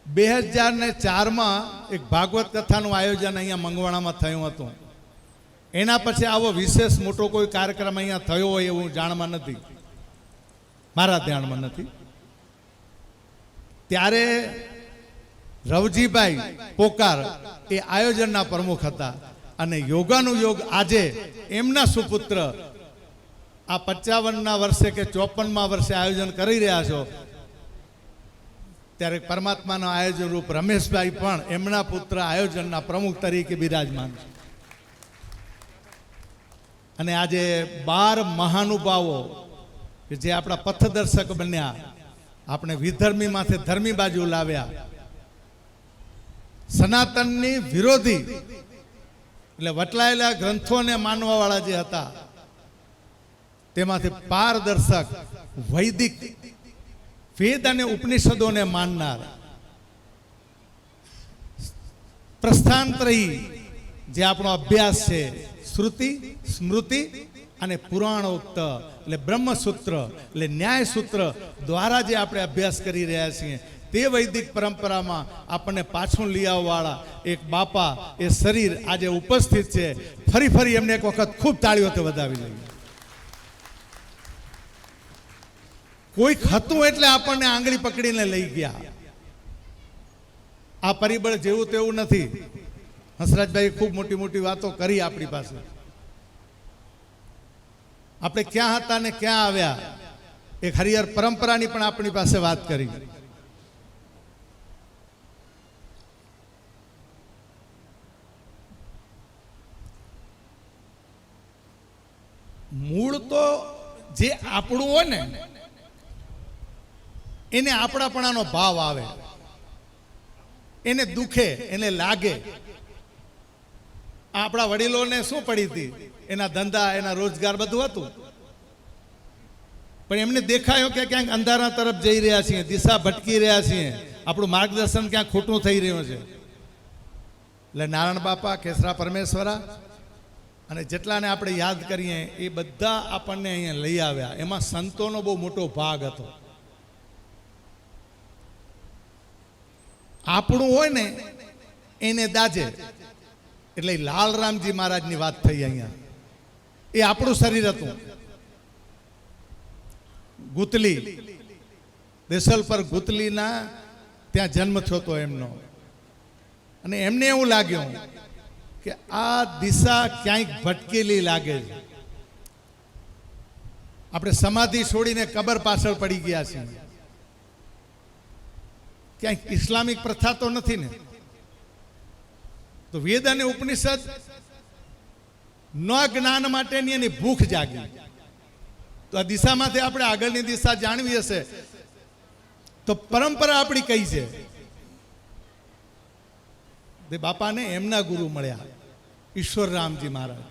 2004માં એક ભાગવત કથાનું આયોજન અહીંયા મંગવાણામાં થયું હતું. એના પછી આવો વિશેષ મોટો કોઈ કાર્યક્રમ અહીંયા થયો હોય એવું જાણમાં નથી, મારા ધ્યાનમાં નથી. ત્યારે રવજીભાઈ પોકાર એ આયોજનના પ્રમુખ હતા અને યોગાનું યોગ આજે એમના સુપુત્ર આ 55ના વર્ષે કે 54મા વર્ષે આયોજન કરી રહ્યા છો, ત્યારે પરમાત્માના આયોજન રૂપ રમેશભાઈ પણ એમના પુત્ર આયોજનના પ્રમુખ તરીકે બિરાજમાન છે. અને આજે 12 મહાનુભાવો કે જે આપણા પથદર્શક બન્યા, આપણે વિધર્મીમાંથી ધર્મી બાજુ લાવ્યા, સનાતનની વિરોધી એટલે વટલાયેલા ગ્રંથોને માનવાવાળા જે હતા તેમાંથી પારદર્શક વૈદિક વેદ અને ઉપનિષદોને માનનાર, પ્રસ્થાનત્રયી જે આપણો અભ્યાસ છે, શ્રુતિ, સ્મૃતિ અને પુરાણોક્ત એટલે બ્રહ્મસૂત્ર એટલે ન્યાયસૂત્ર દ્વારા જે આપણે અભ્યાસ કરી રહ્યા છીએ, તે વૈદિક પરંપરામાં આપણને પાછું લઈ આવવાવાળા એક બાપા, એ શરીર આજે ઉપસ્થિત છે. ફરી એમને એક વખત ખૂબ તાળીઓથી વધાવી લઈએ. કોઈક હતું એટલે આપણને આંગળી પકડીને લઈ ગયા. આ પરિબળ જેવું તેવું નથી. હંસરાજભાઈ ખૂબ મોટી મોટી વાતો કરી આપણી પાસે. આપણે ક્યાં હતા ને ક્યાં આવ્યા, એક હરિહર પરંપરાની પણ આપણી પાસે વાત કરી. મૂળ તો જે આપણું હોય ને એને આપણાપણાનો ભાવ આવે, એને દુખે, એને લાગે. આપણા વડીલોને શું પડી હતી, એના ધંધા, એના રોજગાર બધું હતું, પણ એમને દેખાયો કે ક્યાંક અંધારા તરફ જઈ રહ્યા છીએ, દિશા ભટકી રહ્યા છીએ, આપણું માર્ગદર્શન ક્યાંક ખોટું થઈ રહ્યું છે. એટલે નારાયણ બાપા, કેસરા પરમેશ્વરા અને જેટલાને આપણે યાદ કરીએ એ બધા આપણને અહીંયા લઈ આવ્યા. એમાં સંતોનો બહુ મોટો ભાગ હતો. આપણું હોય ને એને દાજે, એટલે લાલરામજી મહારાજની વાત થઈ અહીંયા. એ આપણું શરીર હતું. ગુતલી, દેસલ પર ગુતલીના ત્યાં જન્મ થયો હતો એમનો, અને એમને એવું લાગ્યું કે આ દિશા ક્યાંક ભટકેલી લાગે છે. આપણે સમાધિ છોડીને કબર પાછળ પડી ગયા છીએ. ક્યાંક ઇસ્લામિક પ્રથા તો નથી ને? તો વેદ અને ઉપનિષદ ન જ્ઞાન માટેની એની ભૂખ જાગી. તો આ દિશામાંથી આપણે આગળની દિશા જાણવી હશે તો પરંપરા આપણી કઈ છે? બાપાને એમના ગુરુ મળ્યા ઈશ્વર રામજી મહારાજ,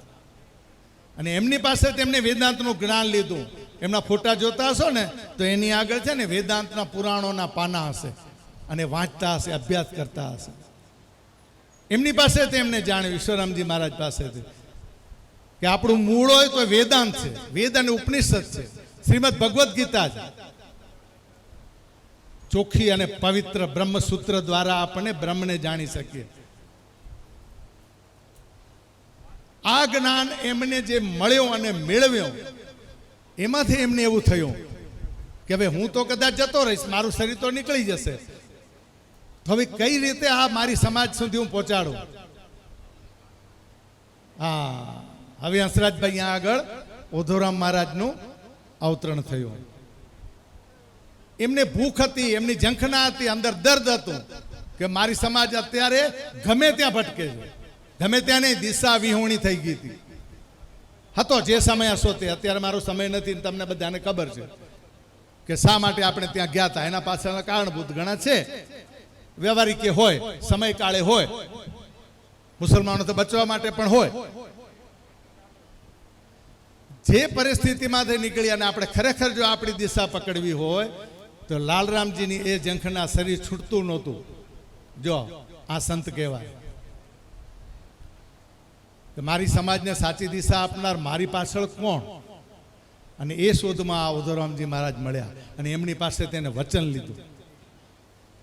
અને એમની પાસે તેમને વેદાંતનું જ્ઞાન લીધું. એમના ફોટા જોતા હશો ને તો એની આગળ છે ને વેદાંતના પુરાણોના પાના હશે અને વાંચતા હશે, અભ્યાસ કરતા હશે. એમની પાસેથી એમને જાણ્યું, ઈશ્વરામજી મહારાજ પાસેથી, કે આપણું મૂળ હોય તો વેદાંત છે, વેદ અને ઉપનિષદ છે, શ્રીમદ ભગવદ્ ગીતા છે. ચોખ્ખી અને પવિત્ર બ્રહ્મસૂત્ર દ્વારા આપણને બ્રહ્મને જાણી શકીએ. આ જ્ઞાન એમને જે મળ્યો અને મેળવ્યો એમાંથી એમને એવું થયું કે હવે હું તો કદાચ જતો રહીશ, મારું શરીર તો નીકળી જશે, તો હવે કઈ રીતે આ મારી સમાજ સુધી હું પહોંચાડું. હા, હવે હંસરાજભાઈ અહીંયા આગળ ઓધોરામ મહારાજનું અવતરણ થયું. એમને ભૂખ હતી, એમની ઝંખના હતી, અંદર દર્દ હતું કે મારી સમાજ અત્યારે ગમે ત્યાં ભટકે છે, ગમે ત્યાં નહીં, દિશા વિહોણી થઈ ગઈ હતી. હતો જે સમય હશો તે, અત્યારે મારો સમય નથી, તમને બધાને ખબર છે કે શા માટે આપણે ત્યાં ગયા હતા. એના પાછળના કારણભૂત ઘણા છે, વ્યવહારિક હોય, સમય કાળે હોય, મુસલમાનો તો બચવા માટે પણ હોય. જે પરિસ્થિતિમાંથી નીકળી અને આપણે ખરેખર જો આપણી દિશા પકડવી હોય તો લાલરામજીની એ ઝંખના શરીર છૂટતું નહોતું. જો આ સંત કહેવાય કે મારી સમાજને સાચી દિશા આપનાર મારી પાછળ કોણ, અને એ શોધમાં આ ઓધોરામજી મહારાજ મળ્યા અને એમની પાસે તેને વચન લીધું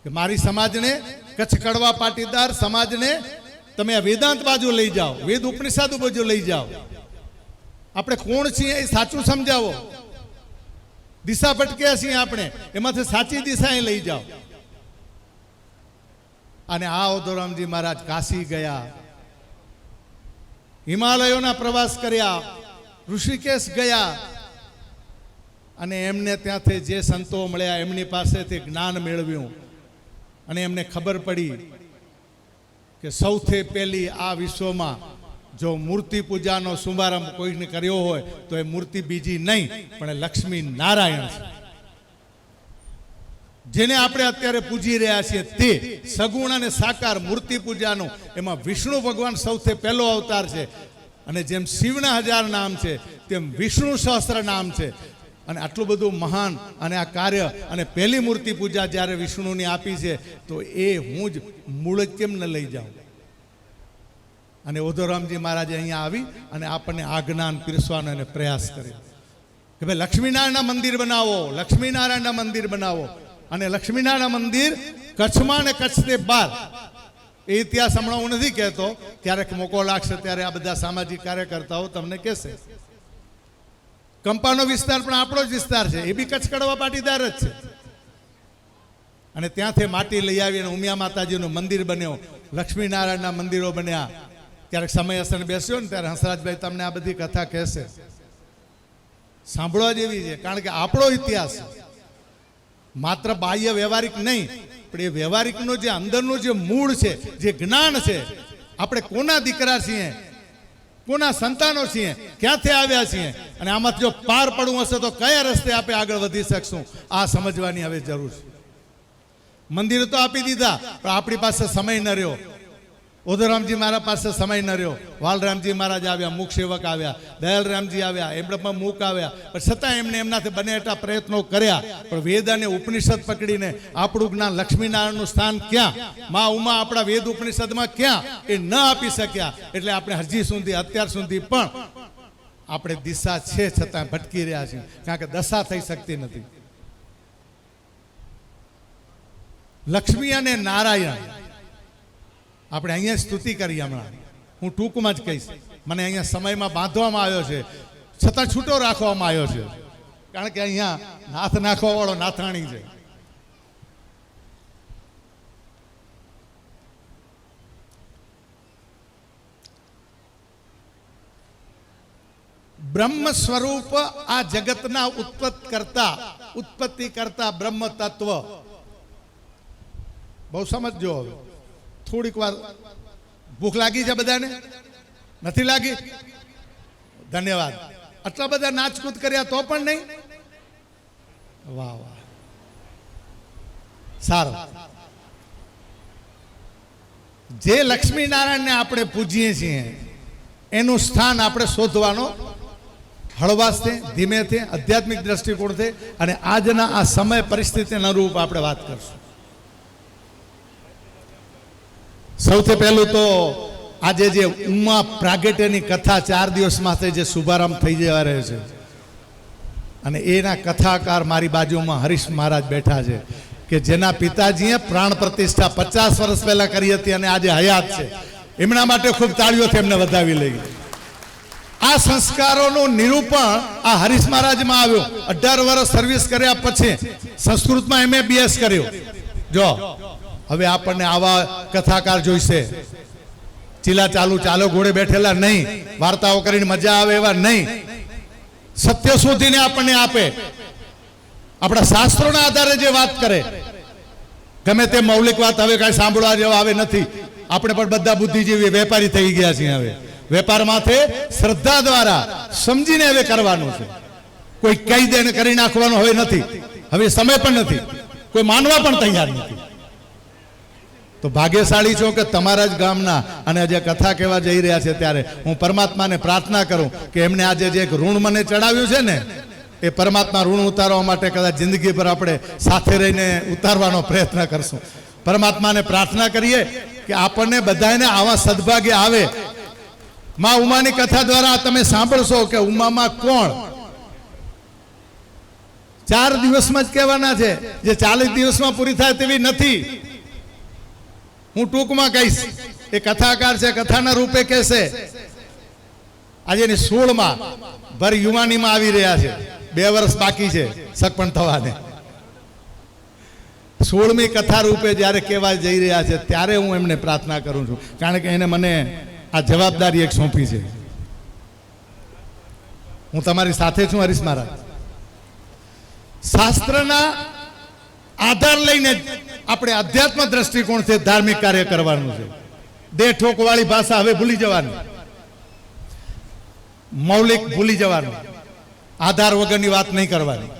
કે મારી સમાજને, કચ્છ કડવા પાટીદાર સમાજને તમે આ વેદાંત બાજુ લઈ જાઓ, વેદ ઉપનિષદ બાજુ લઈ જાઓ, આપણે કોણ છીએ એ સાચું સમજાવો, દિશા ભટક્યા છીએ આપણે, એમાંથી સાચી દિશા એ લઈ જાઓ. અને આ ઓધોરામજી મહારાજ કાશી ગયા, હિમાલયોના પ્રવાસ કર્યા, ઋષિકેશ ગયા, અને એમને ત્યાંથી જે સંતો મળ્યા એમની પાસેથી જ્ઞાન મેળવ્યું અને એમને ખબર પડી કે સૌથી પહેલી આ વિશ્વમાં જો મૂર્તિ પૂજાનો શુભારંભ કોઈને કર્યો હોય તો એ મૂર્તિ બીજી નહીં પણ લક્ષ્મી નારાયણ છે, જેને આપણે અત્યારે પૂજી રહ્યા છીએ તે સગુણ અને સાકાર મૂર્તિ પૂજાનું. એમાં વિષ્ણુ ભગવાન સૌથી પહેલો અવતાર છે, અને જેમ શિવના 1000 નામ છે તેમ વિષ્ણુ સહસ્ત્ર નામ છે. અને આટલું બધું મહાન અને આ કાર્ય અને પહેલી મૂર્તિ પૂજા જ્યારે વિષ્ણુની આપી છે તો એ હું જ મૂળ કેમ ન લઈ જાઉં. અને ઓધોરામજી મહારાજે અહીંયા આવી અને આપણને આ જ્ઞાન પીરસવાનો એને પ્રયાસ કર્યો કે ભાઈ લક્ષ્મીનારાયણના મંદિર બનાવો, લક્ષ્મીનારાયણના મંદિર બનાવો. અને લક્ષ્મીનારાયણ મંદિર કચ્છમાં અને કચ્છથી બહાર, એ ઇતિહાસ હમણાં હું નથી કહેતો, ક્યારેક મોકો લાગશે ત્યારે આ બધા સામાજિક કાર્યકર્તાઓ તમને કહેશે. કંપાનો વિસ્તાર પણ આપણો જ વિસ્તાર છે, એ બી કચ્છ કડવા પાટીદાર જ છે. અને ત્યાંથી માટી લઈ આવીને ઉમિયા માતાજીનું મંદિર બન્યો, લક્ષ્મીનારાયણના મંદિરો બન્યા. ક્યારેક સમય હશે બેસ્યો ને ત્યારે હંસરાજભાઈ તમને આ બધી કથા કહેશે, સાંભળવા જેવી છે. કારણ કે આપણો ઇતિહાસ માત્ર બાહ્ય વ્યવહારિક નહીં, પણ એ વ્યવહારિકનો જે અંદરનું જે મૂળ છે, જે જ્ઞાન છે, આપણે કોના દીકરા છીએ, કોના સંતાનો છીએ, ક્યાંથી આવ્યા છીએ, અને આમાંથી જો પાર પડવું હશે તો કયા રસ્તે આપણે આગળ વધી શકશું, આ સમજવાની હવે જરૂર છે. મંદિર તો આપી દીધા પણ આપણી પાસે સમય ન રહ્યો. ઓધોરામજી મારા પાસે સમય ન રહ્યો. વાલરામજી મહારાજ આવ્યા, મુખ સેવક આવ્યા, દયાલરામજી આવ્યા, એમણે પણ મુખ આવ્યા, પણ છતાં એમને એમનાથી બને એટલા પ્રયત્નો કર્યા. પણ વેદ અને ઉપનિષદ પકડીને આપણું જ્ઞાન, લક્ષ્મીનારાયણનું સ્થાન ક્યાં, મા ઉમા આપણા વેદ ઉપનિષદમાં ક્યાં, એ ન આપી શક્યા. એટલે આપણે હજી સુધી, અત્યાર સુધી પણ આપણે દિશા છે છતાં ભટકી રહ્યા છીએ, કારણ કે દશા થઈ શકતી નથી. લક્ષ્મી અને નારાયણ આપણે અહીંયા સ્તુતિ કરી. હમણાં હું ટૂંકમાં જ કહીશ, મને અહીંયા સમયમાં બાંધવામાં આવ્યો છે છતાં છૂટો રાખવામાં આવ્યો છે, કારણ કે અહીંયા નાથ નાખવા વાળો નાથાણી છે. બ્રહ્મ સ્વરૂપ આ જગતના ઉત્પત્તિ કરતા બ્રહ્મ તત્વ. બહુ સમજજો. હવે થોડીક વાર ભૂખ લાગી છે બધાને? નથી લાગી? ધન્યવાદ. આટલા બધા નાચકૂદ કર્યા તો પણ નહીં? વાહ વાહ, સારું. જે લક્ષ્મીનારાયણને આપણે પૂજીએ છીએ એનું સ્થાન આપણે શોધવાનો હળવાશથી, ધીમેથી, આધ્યાત્મિક દ્રષ્ટિકોણથી અને આજના આ સમય પરિસ્થિતિને અનુરૂપ આપણે વાત કરશું. સૌથી પહેલું તો આજે જે ઉમા પ્રાગટ્યની કથા 4 દિવસમાંથી જે શુભારંભ થઈ જવા રહે છે અને એના કથાકાર મારી બાજુમાં હરીશ મહારાજ બેઠા છે કે જેના પિતાજીએ પ્રાણ પ્રતિષ્ઠા 50 વર્ષ પહેલા કરી હતી અને આજે હયાત છે. એમના માટે ખૂબ તાળીઓથી એમને વધાવી લઈએ. આ સંસ્કારોનું નિરૂપણ આ હરીશ મહારાજમાં આવ્યું. 18 વર્ષ સર્વિસ કર્યા પછી સંસ્કૃતમાં MABS કર્યું. જો હવે આપણને આવા કથાકાર જોઈશે. ચીલા ચાલુ ચાલો ઘોડે બેઠેલા નહીં, વાર્તાઓ કરીને મજા આવે એવા નહીં, સત્ય શોધીને આપણને આપે, આપણા શાસ્ત્રોના આધારે જે વાત કરે. ગમે તે મૌલિક વાત હવે કાંઈ સાંભળવા જેવા આવે નથી. આપણે પણ બધા બુદ્ધિજીવી વેપારી થઈ ગયા છીએ. હવે વેપારમાંથી શ્રદ્ધા દ્વારા સમજીને હવે કરવાનું છે. કોઈ કહી દે કરી નાખવાનું હવે નથી. હવે સમય પણ નથી, કોઈ માનવા પણ તૈયાર નથી. તો ભાગ્યશાળી છો કે તમારા જ ગામના અને જે કથા કહેવા જઈ રહ્યા છે ત્યારે હું પરમાત્માને પ્રાર્થના કરું કે એમને આજે જે એક ઋણ મને ચડાવ્યું છે ને એ પરમાત્મા ઋણ ઉતારવા માટે કદાચ જિંદગી પર આપણે સાથે રહીને ઉતારવાનો પ્રયત્ન કરશું. પરમાત્માને પ્રાર્થના કરીએ કે આપણને બધાને આવા સદભાગ્ય આવે. માં ઉમાની કથા દ્વારા તમે સાંભળશો કે ઉમામાં કોણ 4 દિવસમાં જ કહેવાના છે, જે 40 દિવસમાં પૂરી થાય તેવી નથી. હું ટૂંકમાં કહીશ. એ કથાકાર છે, કથાના રૂપે કહેશે. આજે એની 16માં ભર યુવાનીમાં આવી રહ્યા છે. 2 વર્ષ બાકી છે સગપણ થવાને. 16મી કથા રૂપે જ્યારે કહેવા જઈ રહ્યા છે ત્યારે હું એમને પ્રાર્થના કરું છું, કારણ કે એને મને આ જવાબદારી એક સોંપી છે. હું તમારી સાથે છું હરીશ મહારાજ. શાસ્ત્રના આધાર લઈને આપણે અધ્યાત્મ દ્રષ્ટિકોણથી ધાર્મિક કાર્ય કરવાનું છે. દેહ ઠોકવાળી ભાષા હવે ભૂલી જવાની, મૌલિક ભૂલી જવાનું, આધાર વગરની વાત નહીં કરવાની.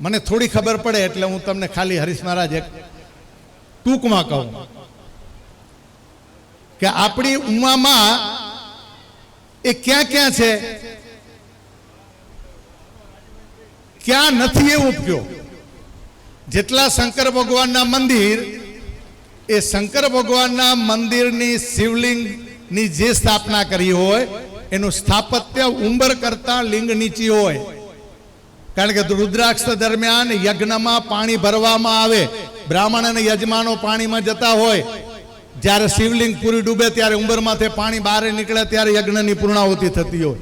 મને થોડી ખબર પડે એટલે હું તમને ખાલી હરીશ મહારાજ એક ટૂંકમાં કહું કે આપણી ઉમામાં એ ક્યાં ક્યાં છે, ક્યાં નથી એવું કયો. જેટલા શંકર ભગવાનના મંદિર, એ શંકર ભગવાનના મંદિરની શિવલિંગની જે સ્થાપના કરી હોય એનું સ્થાપત્ય ઉંબર કરતા લિંગ નીચી હોય. કારણ કે રુદ્રાક્ષ દરમિયાન યજ્ઞમાં પાણી ભરવામાં આવે, બ્રાહ્મણ અને યજમાનો પાણીમાં જતા હોય. જ્યારે શિવલિંગ પૂરી ડૂબે ત્યારે ઉંબરમાંથી પાણી બહાર નીકળે ત્યારે યજ્ઞની પૂર્ણાહુતિ થતી હોય.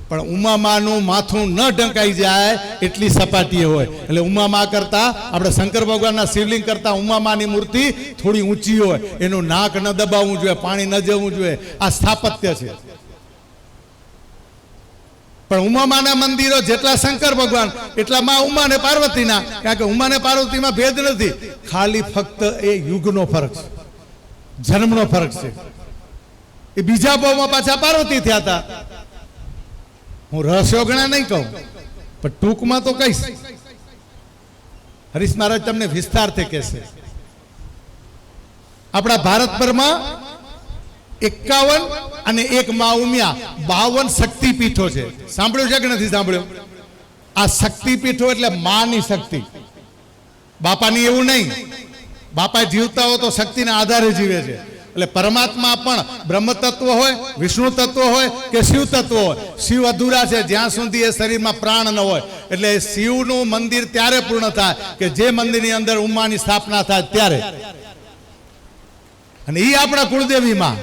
પણ ઉમામાનું માથું ન ઢંકાઈ જાય એટલી સપાટી હોય. એટલે ઉમામા કરતા આપણે શંકર ભગવાનના શિવલિંગ કરતા ઉમામાની મૂર્તિ થોડી ઊંચી હોય. એનું નાક ન દબાવવું જોઈએ, પાણી ન જવું જોઈએ. આ સ્થાપત્ય છે. પણ ઉમામાના મંદિરો જેટલા શંકર ભગવાન એટલા માં ઉમા ને પાર્વતીના. કારણ કે ઉમા ને પાર્વતીમાં ભેદ નથી, ખાલી ફક્ત એ યુગનો ફરક છે, જન્મનો ફરક છે. એ બીજા ભાવમાં પાછા પાર્વતી થયા હતા. હું રહસ્યોગણા નહીં કહું, પણ ટૂંકમાં તો કહીશ. હરીશ મહારાજ તમને વિસ્તારથી કહેશે. આપણા ભારતભરમાં 51 અને 1 માં ઉમિયા 52 શક્તિપીઠો છે. સાંભળ્યું છે કે નથી સાંભળ્યું? આ શક્તિપીઠો એટલે માની શક્તિ, બાપાની એવું નહીં. બાપા જીવતા હોય તો શક્તિના આધારે જીવે છે. એટલે પરમાત્મા પણ બ્રહ્મ તત્વ હોય, વિષ્ણુ તત્વ હોય કે શિવ તત્વ હોય. શિવ અધૂરા છે જ્યાં સુધી એ શરીરમાં પ્રાણ ન હોય. એટલે શિવનું મંદિર ત્યારે પૂર્ણ થાય કે જે મંદિરની અંદર ઉમાની સ્થાપના થાય ત્યારે. અને એ આપણા કુળદેવીમાં.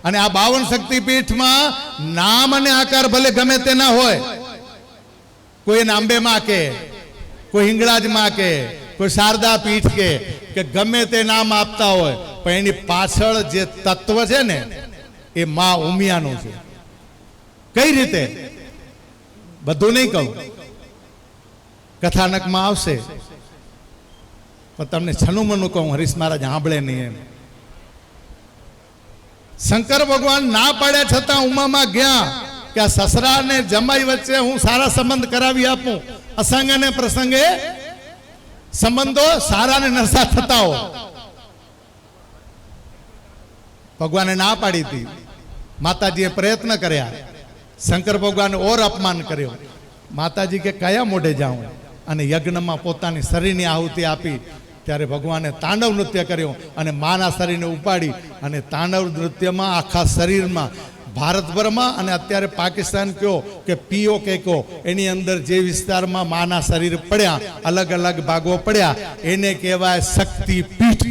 અને આ 52 શક્તિપીઠમાં નામ અને આકાર ભલે ગમે તે ના હોય. કોઈ એને અંબેમાં કે, કોઈ હિંગળાજમાં કે, કોઈ શારદા પીઠ કે ગમે તે નામ આપતા હોય, પણ એની પાછળ જે તત્વ છે ને એ માં ઉમિયાનું છે. કઈ રીતે બધું નહીં કહું, કથાનકમાં આવશે. પણ તમને છનુમનું કહું, હરીશ મહારાજ સાંભળે નહીં એમ. શંકર ભગવાન ના પાડ્યા છતાં ઉમામાં ગયા કે આ સસરા ને જમાઈ વચ્ચે હું સારા સંબંધ કરાવી આપું. અસંગ અને પ્રસંગે સંબંધો સારા ને નરસા થતા હોય. ભગવાને ના પાડી હતી, માતાજીએ પ્રયત્ન કર્યા. શંકર ભગવાને ઓર અપમાન કર્યો. માતાજી કે કયા મોઢે જાઉં, અને યજ્ઞમાં પોતાની શરીરની આહુતિ આપી ત્યારે ભગવાને તાંડવ નૃત્ય કર્યું અને માના શરીરને ઉપાડી અને તાંડવ નૃત્યમાં આખા શરીરમાં ભારતભરમાં અને અત્યારે પાકિસ્તાન કયો કે પીઓ કે કહો એની અંદર જે વિસ્તારમાં માના શરીર પડ્યા, અલગ અલગ ભાગો પડ્યા, એને કહેવાય શક્તિપીઠ.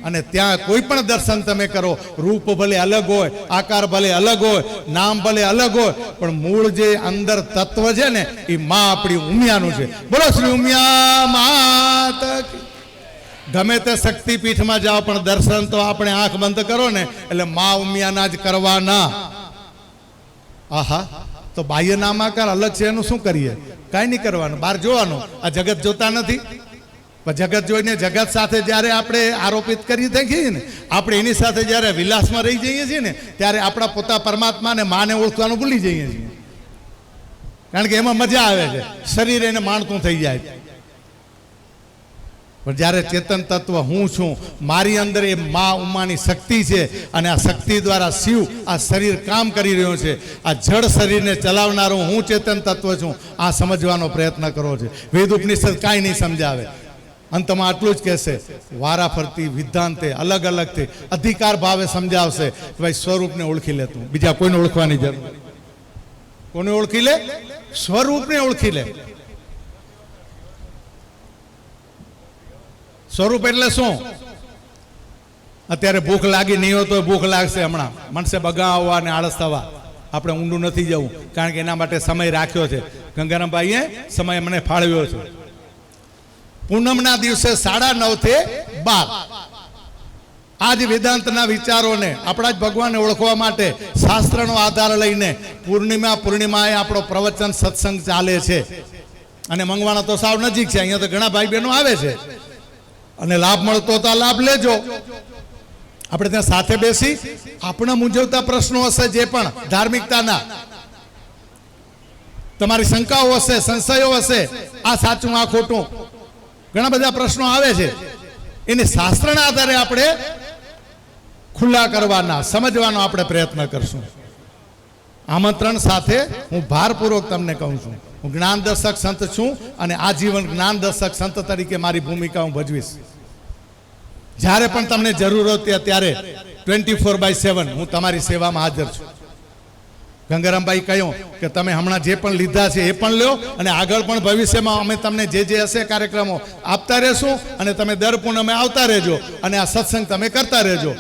અને ત્યાં કોઈ પણ દર્શન તમે કરો, રૂપ ભલે અલગ હોય, આકાર ભલે અલગ હોય, નામ ભલે અલગ હોય, પણ મૂળ જે અંદર તત્વ છે ને એ માં આપણી ઉમિયાનું છે. બોલો શ્રી ઉમિયા માત કી. ગમે તે શક્તિપીઠમાં જાઓ પણ દર્શન તો આપણે આંખ બંધ કરો ને એટલે માં ઉમિયાના જ કરવાના. આહા, તો બાહ્ય નામાકાર અલગ છે એનું શું કરીએ? કાંઈ નહીં કરવાનું, બહાર જોવાનું. આ જગત જોતા નથી, પણ જગત જોઈને જગત સાથે જ્યારે આપણે આરોપિત કરી શકીએ ને, આપણે એની સાથે જ્યારે વિલાસમાં રહી જઈએ છીએ ને, ત્યારે આપણા પોતા પરમાત્માને માને ઓળખવાનું ભૂલી જઈએ છીએ. કારણ કે એમાં મજા આવે છે, શરીર એને માણતું થઈ જાય. પણ જ્યારે ચેતન તત્વ હું છું, મારી અંદર એ મા ઉમાની શક્તિ છે અને આ શક્તિ દ્વારા શિવ આ શરીર કામ કરી રહ્યો છે. આ જડ શરીરને ચલાવનારો હું ચેતન તત્વ છું, આ સમજવાનો પ્રયત્ન કરો છે. વેદ ઉપનિષદ કાંઈ નહીં સમજાવે, અંતમાં આટલું જ કહેશે, વારા ફરતી વિધાંતે અલગ અલગથી અધિકાર ભાવે સમજાવશે કે ભાઈ સ્વરૂપને ઓળખી લે તું, બીજા કોઈને ઓળખવાની જરૂર. કોને ઓળખી લે? સ્વરૂપને ઓળખી લે. સ્વરૂપ એટલે શું? અત્યારે ભૂખ લાગી નહીં હોય તો ભૂખ લાગશે, હમણાં મનસે બગાવવા અને આળસ થવા. આપણે ઊંડું નથી જવું, કારણ કે એના માટે સમય રાખ્યો છે. ગંગારામભાઈએ સમય મને ફાળવ્યો છે. પૂનમના દિવસે 9:30 થી 12 આ જ વેદાંતના વિચારોને આપણા જ ભગવાનને ઓળખવા માટે શાસ્ત્રનો આધાર લઈને પૂર્ણિમાએ આપણો પ્રવચન સત્સંગ ચાલે છે. અને મંગવાણા તો સાવ નજીક છે, અહીંયા તો ઘણા ભાઈ બહેનો આવે છે. અને લાભ મળતો તો લાભ લેજો. આપણે ત્યાં સાથે બેસી આપણા મૂંઝવતા પ્રશ્નો હશે, જે પણ ધાર્મિકતાના તમારી શંકાઓ હશે, સંશયો હશે, આ સાચું આ ખોટું, ઘણા બધા પ્રશ્નો આવે છે, એને શાસ્ત્રના આધારે આપણે ખુલ્લા કરવાના, સમજવાનો આપણે પ્રયત્ન કરશું. આમંત્રણ સાથે હું ભારપૂર્વક તમને કહું છું, હું જ્ઞાન દર્શક સંત છું અને આજીવન જ્ઞાન દર્શક સંત તરીકે મારી ભૂમિકા હું ભજવીશ. જ્યારે પણ તમને જરૂર હોય ત્યારે 24/7 હું તમારી સેવામાં હાજર છું. ગંગારામભાઈ કહ્યું કે તમે હમણાં જે પણ લીધા છે એ પણ લો, અને આગળ પણ ભવિષ્યમાં અમે તમને જે હશે કાર્યક્રમો આપતા રહેશું, અને તમે દર પૂનમે આવતા રહેજો અને આ સત્સંગ તમે કરતા રહેજો.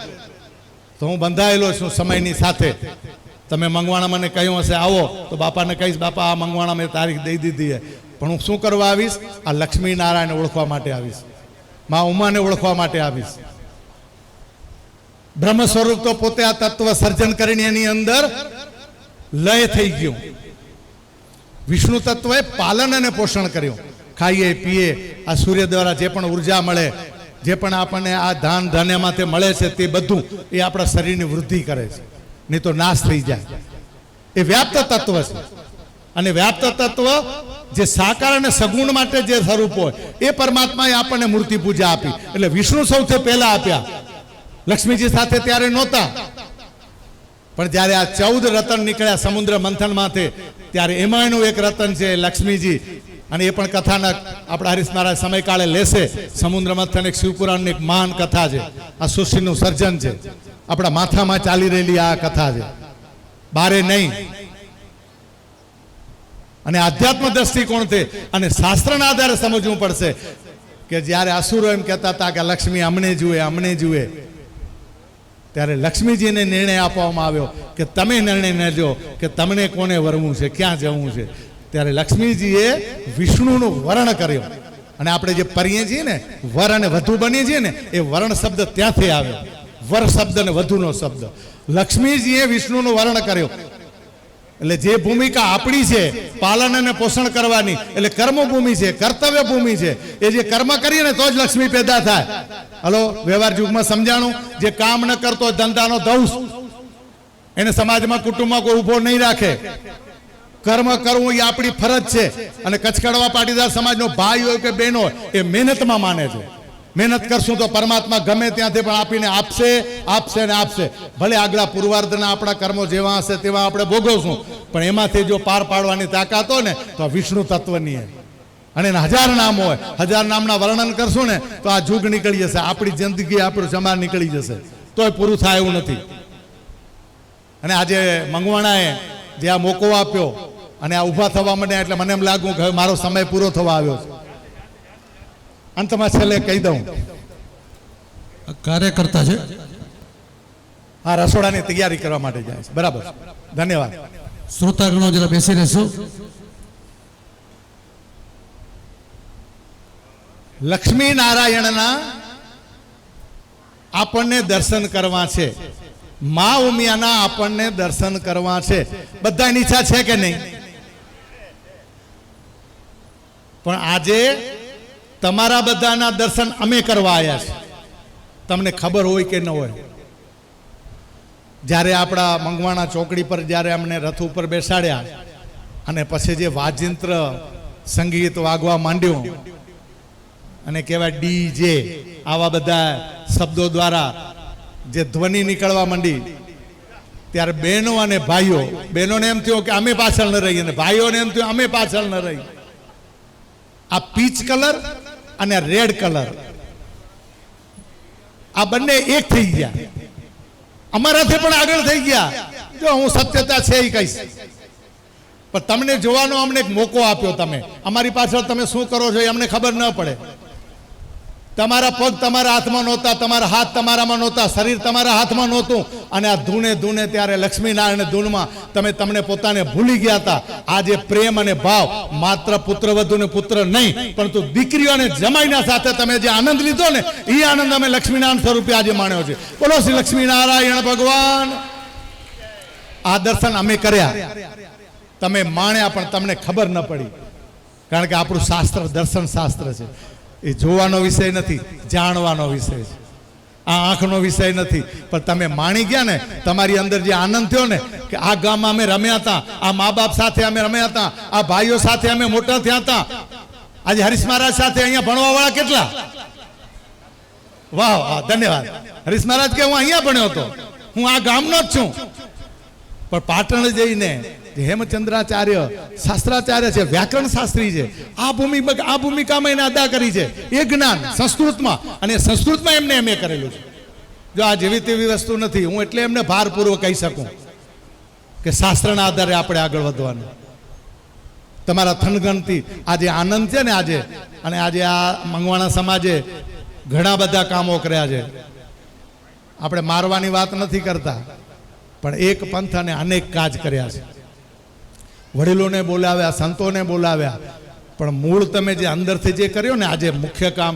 તો હું બંધાયેલો છું સમયની સાથે. તમે મંગવાણા મને કહ્યું હશે આવો, તો બાપાને કહીશ બાપા આ મંગવાણા મેં તારીખ દઈ દીધી છે, પણ હું શું કરવા આવીશ? આ લક્ષ્મી નારાયણ ઓળખવા માટે આવીશ, મા ઉમાને ઓળખવા માટે આવીશ. બ્રહ્મ સ્વરૂપ તો પોતે આ તત્વ સર્જન કરીને એની અંદર લય થઈ ગયું. વિષ્ણુ તત્વએ પાલન અને પોષણ કર્યું. ખાઈએ પીએ, આ સૂર્ય દ્વારા જે પણ ઉર્જા મળે, જે પણ આપણને આ ધાન ધાન્યમાંથી મળે છે, તે બધું એ આપણા શરીરની વૃદ્ધિ કરે છે, નહીં તો નાશ થઈ જાય. એ વ્યાપ્ત તત્વ છે. અને વ્યાપ્ત તત્વ જે સાકાર અને સગુણ માટે જે સ્વરૂપ હોય એ પરમાત્માએ આપણને મૂર્તિ પૂજા આપી. એટલે વિષ્ણુ સૌથી પહેલા આપ્યા, લક્ષ્મીજી સાથે ત્યારે નહોતા. પણ જ્યારે આ 14 રતન નીકળ્યા સમુદ્ર મંથનમાંથી, ત્યારે એમાં એનું એક રતન છે લક્ષ્મીજી. અને એ પણ કથાનક આપણા હરીશ મહારાજ સમયકાળે લેશે. સમુદ્ર મંથન એક શિવપુરાણની એક મહાન કથા છે, આ સૃષ્ટિનું સર્જન છે, આપણા માથામાં ચાલી રહેલી આ કથા છે, બારે નહીં. અને આધ્યાત્મ દ્રષ્ટિકોણથી અને શાસ્ત્રના આધારે સમજવું પડશે કે જ્યારે અસુરો એમ કહેતા હતા કે લક્ષ્મી અમને જુએ, અમને જુએ, ત્યારે લક્ષ્મીજીને નિર્ણય આપવામાં આવ્યો કે તમે નિર્ણય લેજો કે તમને કોને વરવું છે, ક્યાં જવું છે. ત્યારે લક્ષ્મીજીએ વિષ્ણુનું વરણ કર્યો. અને આપણે જે પરીએ છીએ ને, વર અને વધુ બનીએ છીએ ને, એ વરણ શબ્દ ત્યાંથી આવ્યો. વર શબ્દ અને વધુનો શબ્દ. લક્ષ્મીજીએ વિષ્ણુનું વરણ કર્યો. એટલે જે ભૂમિકા આપણી છે પાલન અને પોષણ કરવાની, એટલે કર્મભૂમિ છે, કર્તવ્ય ભૂમિ છે. એ જે કર્મ કરીએ ને તો જ લક્ષ્મી પેદા થાય. હલો, વ્યવહાર યુગમાં સમજાણું, જે કામ ન કરતો ધંધાનો ધૌસ, એને સમાજમાં કુટુંબમાં કોઈ ઊભો નહીં રાખે. કર્મ કરવું એ આપણી ફરજ છે. અને કચ્છ કડવા પાટીદાર સમાજનો ભાઈ હોય કે બહેન હોય, એ મહેનતમાં માને છે. મહેનત કરશું તો પરમાત્મા ગમે ત્યાંથી પણ આપીને આપશે આપશે ને આપશે. ભલે આગલા પૂર્વાર્ધના આપણા કર્મો જેવા હશે તેવા આપણે ભોગવશું, પણ એમાંથી જો પાર પાડવાની તાકાત હોય ને તો આ વિષ્ણુ તત્વની અને એના 1000 નામ હોય. 1000 નામના વર્ણન કરશું ને તો આ જુગ નીકળી જશે, આપણી જિંદગી આપણું સમાજ નીકળી જશે, તોય પૂરું થાય એવું નથી. અને આજે મંગવાણાએ જે આ મોકો આપ્યો અને આ ઊભા થવા માંડ્યા એટલે મને એમ લાગ્યું કે હવે મારો સમય પૂરો થવા આવ્યો છે. અંતમાં છેલ્લે કહી દઉં, કાર્યકર્તા છે, આ રસોડાની તૈયારી કરવા માટે જાય છે. બરાબર, ધન્યવાદ. શ્રોતાગણો જરા બેસી રહેશો. લક્ષ્મી નારાયણના આપણને દર્શન કરવા છે, મા ઉમિયાના આપણને દર્શન કરવા છે. બધાની ઈચ્છા છે કે નહીં? પણ આજે તમારા બધાના દર્શન અમે કરવા આવ્યા છે. તમને ખબર હોય કે ન હોય, જ્યારે આપણા મંગવાણા ચોકડી પર જ્યારે અમને રથ ઉપર બેસાડ્યા અને પછી જે વાજિંત્ર સંગીત વાગવા માંડ્યું અને કહેવાય ડીજે, આવા બધા શબ્દો દ્વારા જે ધ્વનિ નીકળવા માંડી, ત્યારે બહેનો અને ભાઈઓ, બહેનોને એમ થયું કે અમે પાછળ ન રહીએ અને ભાઈઓને એમ થયું અમે પાછળ ન રહી. આ પીચ કલર અને રેડ કલર આ બંને એક થઈ ગયા, અમારાથી પણ આગળ થઈ ગયા. જો હું સત્યતા છે એ કહીશ, પણ તમને જોવાનો અમને એક મોકો આપ્યો. તમે અમારી પાછળ તમે શું કરો છો એ અમને ખબર ન પડે. તમારા પગ તમારા હાથમાં નહોતા, તમારા હાથ તમારામાં નહોતા, શરીર તમારા હાથમાં નહોતું, અને આ ધૂને ધૂને ત્યારે લક્ષ્મીનારાયણ ધૂનમાં તમને પોતાને ભૂલી ગયા હતા. આજે પ્રેમ અને ભાવ માત્ર પુત્ર વધુ ને પુત્ર નહીં, પરંતુ દીકરીઓ અને જમાઈના સાથે તમે જે આનંદ લીધો ને એ આનંદ અમે લક્ષ્મીનારાયણ સ્વરૂપે આજે માણ્યો છે. બોલો શ્રી લક્ષ્મીનારાયણ ભગવાન. આ દર્શન અમે કર્યા, તમે માણ્યા, પણ તમને ખબર ન પડી, કારણ કે આપણું શાસ્ત્ર દર્શન શાસ્ત્ર છે. એ જોવાનો વિષય નથી, જાણવાનો વિષય છે. આ આંખનો વિષય નથી, પણ તમે માણી ગયા ને, તમારી અંદર જે આનંદ થયો ને કે આ ગામમાં અમે રમ્યા હતા, આ મા બાપ સાથે અમે રમ્યા હતા, આ ભાઈઓ સાથે અમે મોટા થયા હતા. આજે હરીશ મહારાજ સાથે અહીંયા ભણવા વાળા કેટલા? વાહ વાહ, ધન્યવાદ. હરીશ મહારાજ કે હું અહીંયા ભણ્યો હતો, હું આ ગામનો જ છું. પણ પાટણ જઈને હેમચંદ્રાચાર્ય શાસ્ત્રાચાર્ય છે, વ્યાકરણ શાસ્ત્રી છે, આ ભૂમિકામાં એને અદા કરી છે. એ જ્ઞાન સંસ્કૃતમાં, અને સંસ્કૃતમાં એમને એમ કરેલું છે. જો આ જેવી તેવી વસ્તુ નથી. હું એટલે એમને ભારપૂર્વક કહી શકું કે શાસ્ત્રના આધારે આપણે આગળ વધવાનું. તમારા થનગનથી આજે આનંદ છે ને આજે, અને આજે આ મંગવાણા સમાજે ઘણા બધા કામો કર્યા છે. આપણે મારવાની વાત નથી કરતા, પણ એક પંથ અને અનેક કાજ કર્યા છે. વડીલોને બોલાવ્યા, સંતોને બોલાવ્યા, પણ મૂળ તમે જે અંદરથી જે કર્યો ને આજે મુખ્ય કામ,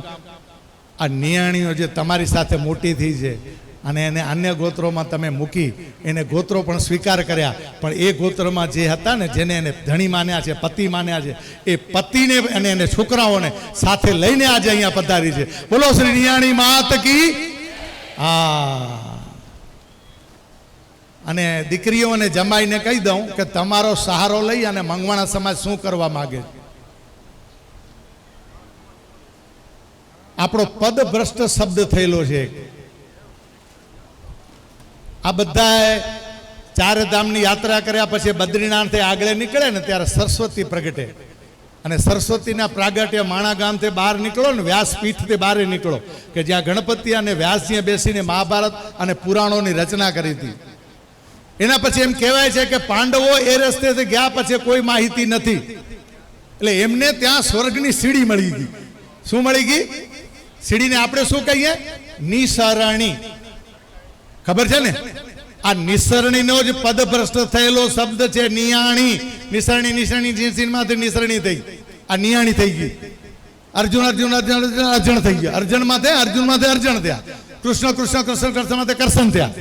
આ નિયાણીઓ જે તમારી સાથે મોટી થઈ છે અને એને અન્ય ગોત્રોમાં તમે મૂકી, એને ગોત્રો પણ સ્વીકાર કર્યા, પણ એ ગોત્રમાં જે હતા ને, જેને એને ધણી માન્યા છે, પતિ માન્યા છે, એ પતિને અને એને છોકરાઓને સાથે લઈને આજે અહીંયા પધારી છે. બોલો શ્રી નિયાણી માત કી. હા, અને દીકરીઓ અને જમાઈને કહી દઉં કે તમારો સહારો લઈ અને મંગવાણા સમાજ શું કરવા માંગે. આપણો પદભ્રષ્ટ શબ્દ થયેલો છે. આ બધા ચારે ધામની યાત્રા કર્યા પછી બદ્રીનાથથી આગળ નીકળે ને ત્યારે સરસ્વતી પ્રગટે, અને સરસ્વતીના પ્રાગટ્ય માણા ગામથી બહાર નીકળો ને, વ્યાસપીઠથી બહાર નીકળો કે જ્યાં ગણપતિ અને વ્યાસજીએ બેસીને મહાભારત અને પુરાણોની રચના કરી હતી. એના પછી એમ કહેવાય છે કે પાંડવો એ રસ્તેથી ગયા પછી કોઈ માહિતી નથી, એટલે એમને ત્યાં સ્વર્ગની સીડી મળી ગઈ. શું મળી ગઈ? સીડીને આપણે શું કહીએ? નિસરણી. ખબર છે ને? આ નિસરણીનો જ પદભ્રષ્ટ થયેલો શબ્દ છે નિયાણી. નિસરણી, નિસરણીમાંથી નિસરણી થઈ, આ નિયાણી થઈ ગઈ. અર્જુન અર્જુન અર્જુન અર્જુન થઈ ગયા, અર્જુનમાંથી અર્જુન થયા, કૃષ્ણ કૃષ્ણ કૃષ્ણ કૃષ્ણમાંથી કૃષ્ણ થયા.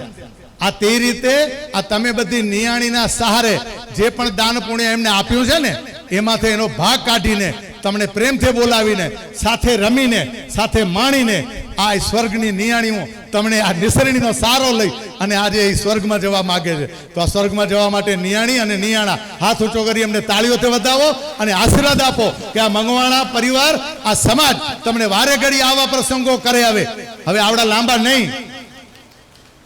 આ તે રીતે આ તમે બધી નિયાણીના સહારે જે પણ દાન પુણ્ય એમને આપ્યું છે ને, એમાંથી એનો ભાગ કાઢીને તમને પ્રેમથી બોલાવીને, સાથે રમીને, સાથે માણીને આ સ્વર્ગની નિયાણીઓ તમને આ નિસરણીનો સારો લઈ અને આજે એ સ્વર્ગમાં જવા માંગે છે. તો આ સ્વર્ગમાં જવા માટે નિયાણી અને નિયાણા હાથ ઊંચો કરી એમને તાળીઓથી વધાવો અને આશીર્વાદ આપો કે આ મંગવાણા પરિવાર, આ સમાજ તમને વારે ઘડી આવા પ્રસંગો કરે. હવે આવડા લાંબા નહીં,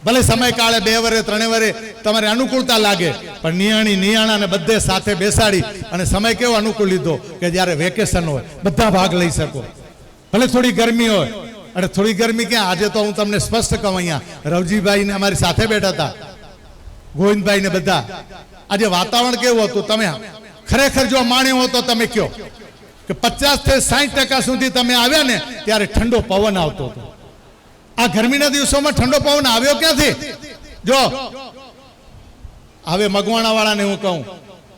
ભલે સમયકાળે 2 વર્ષે 3 વર્ષે તમારે અનુકૂળતા લાગે, પણ નિયાણી નિયાણાને બધે સાથે બેસાડી અને સમય કેવો અનુકૂળ લીધો કે જ્યારે વેકેશન હોય બધા ભાગ લઈ શકો. ભલે થોડી ગરમી હોય, અને થોડી ગરમી ક્યાં, આજે તો હું તમને સ્પષ્ટ કહું, અહીંયા રવજીભાઈ ને અમારી સાથે બેઠા હતા, ગોવિંદભાઈ ને બધા. આજે વાતાવરણ કેવું હતું તમે ખરેખર જો માણ્યું હો તો તમે કહો કે 50 થી 60% સુધી તમે આવ્યા ને ત્યારે ઠંડો પવન આવતો હતો. આ ગરમીના દિવસોમાં ઠંડો પવન આવ્યો ક્યાંથી? જો હવે મગવાણાવાળાને હું કહું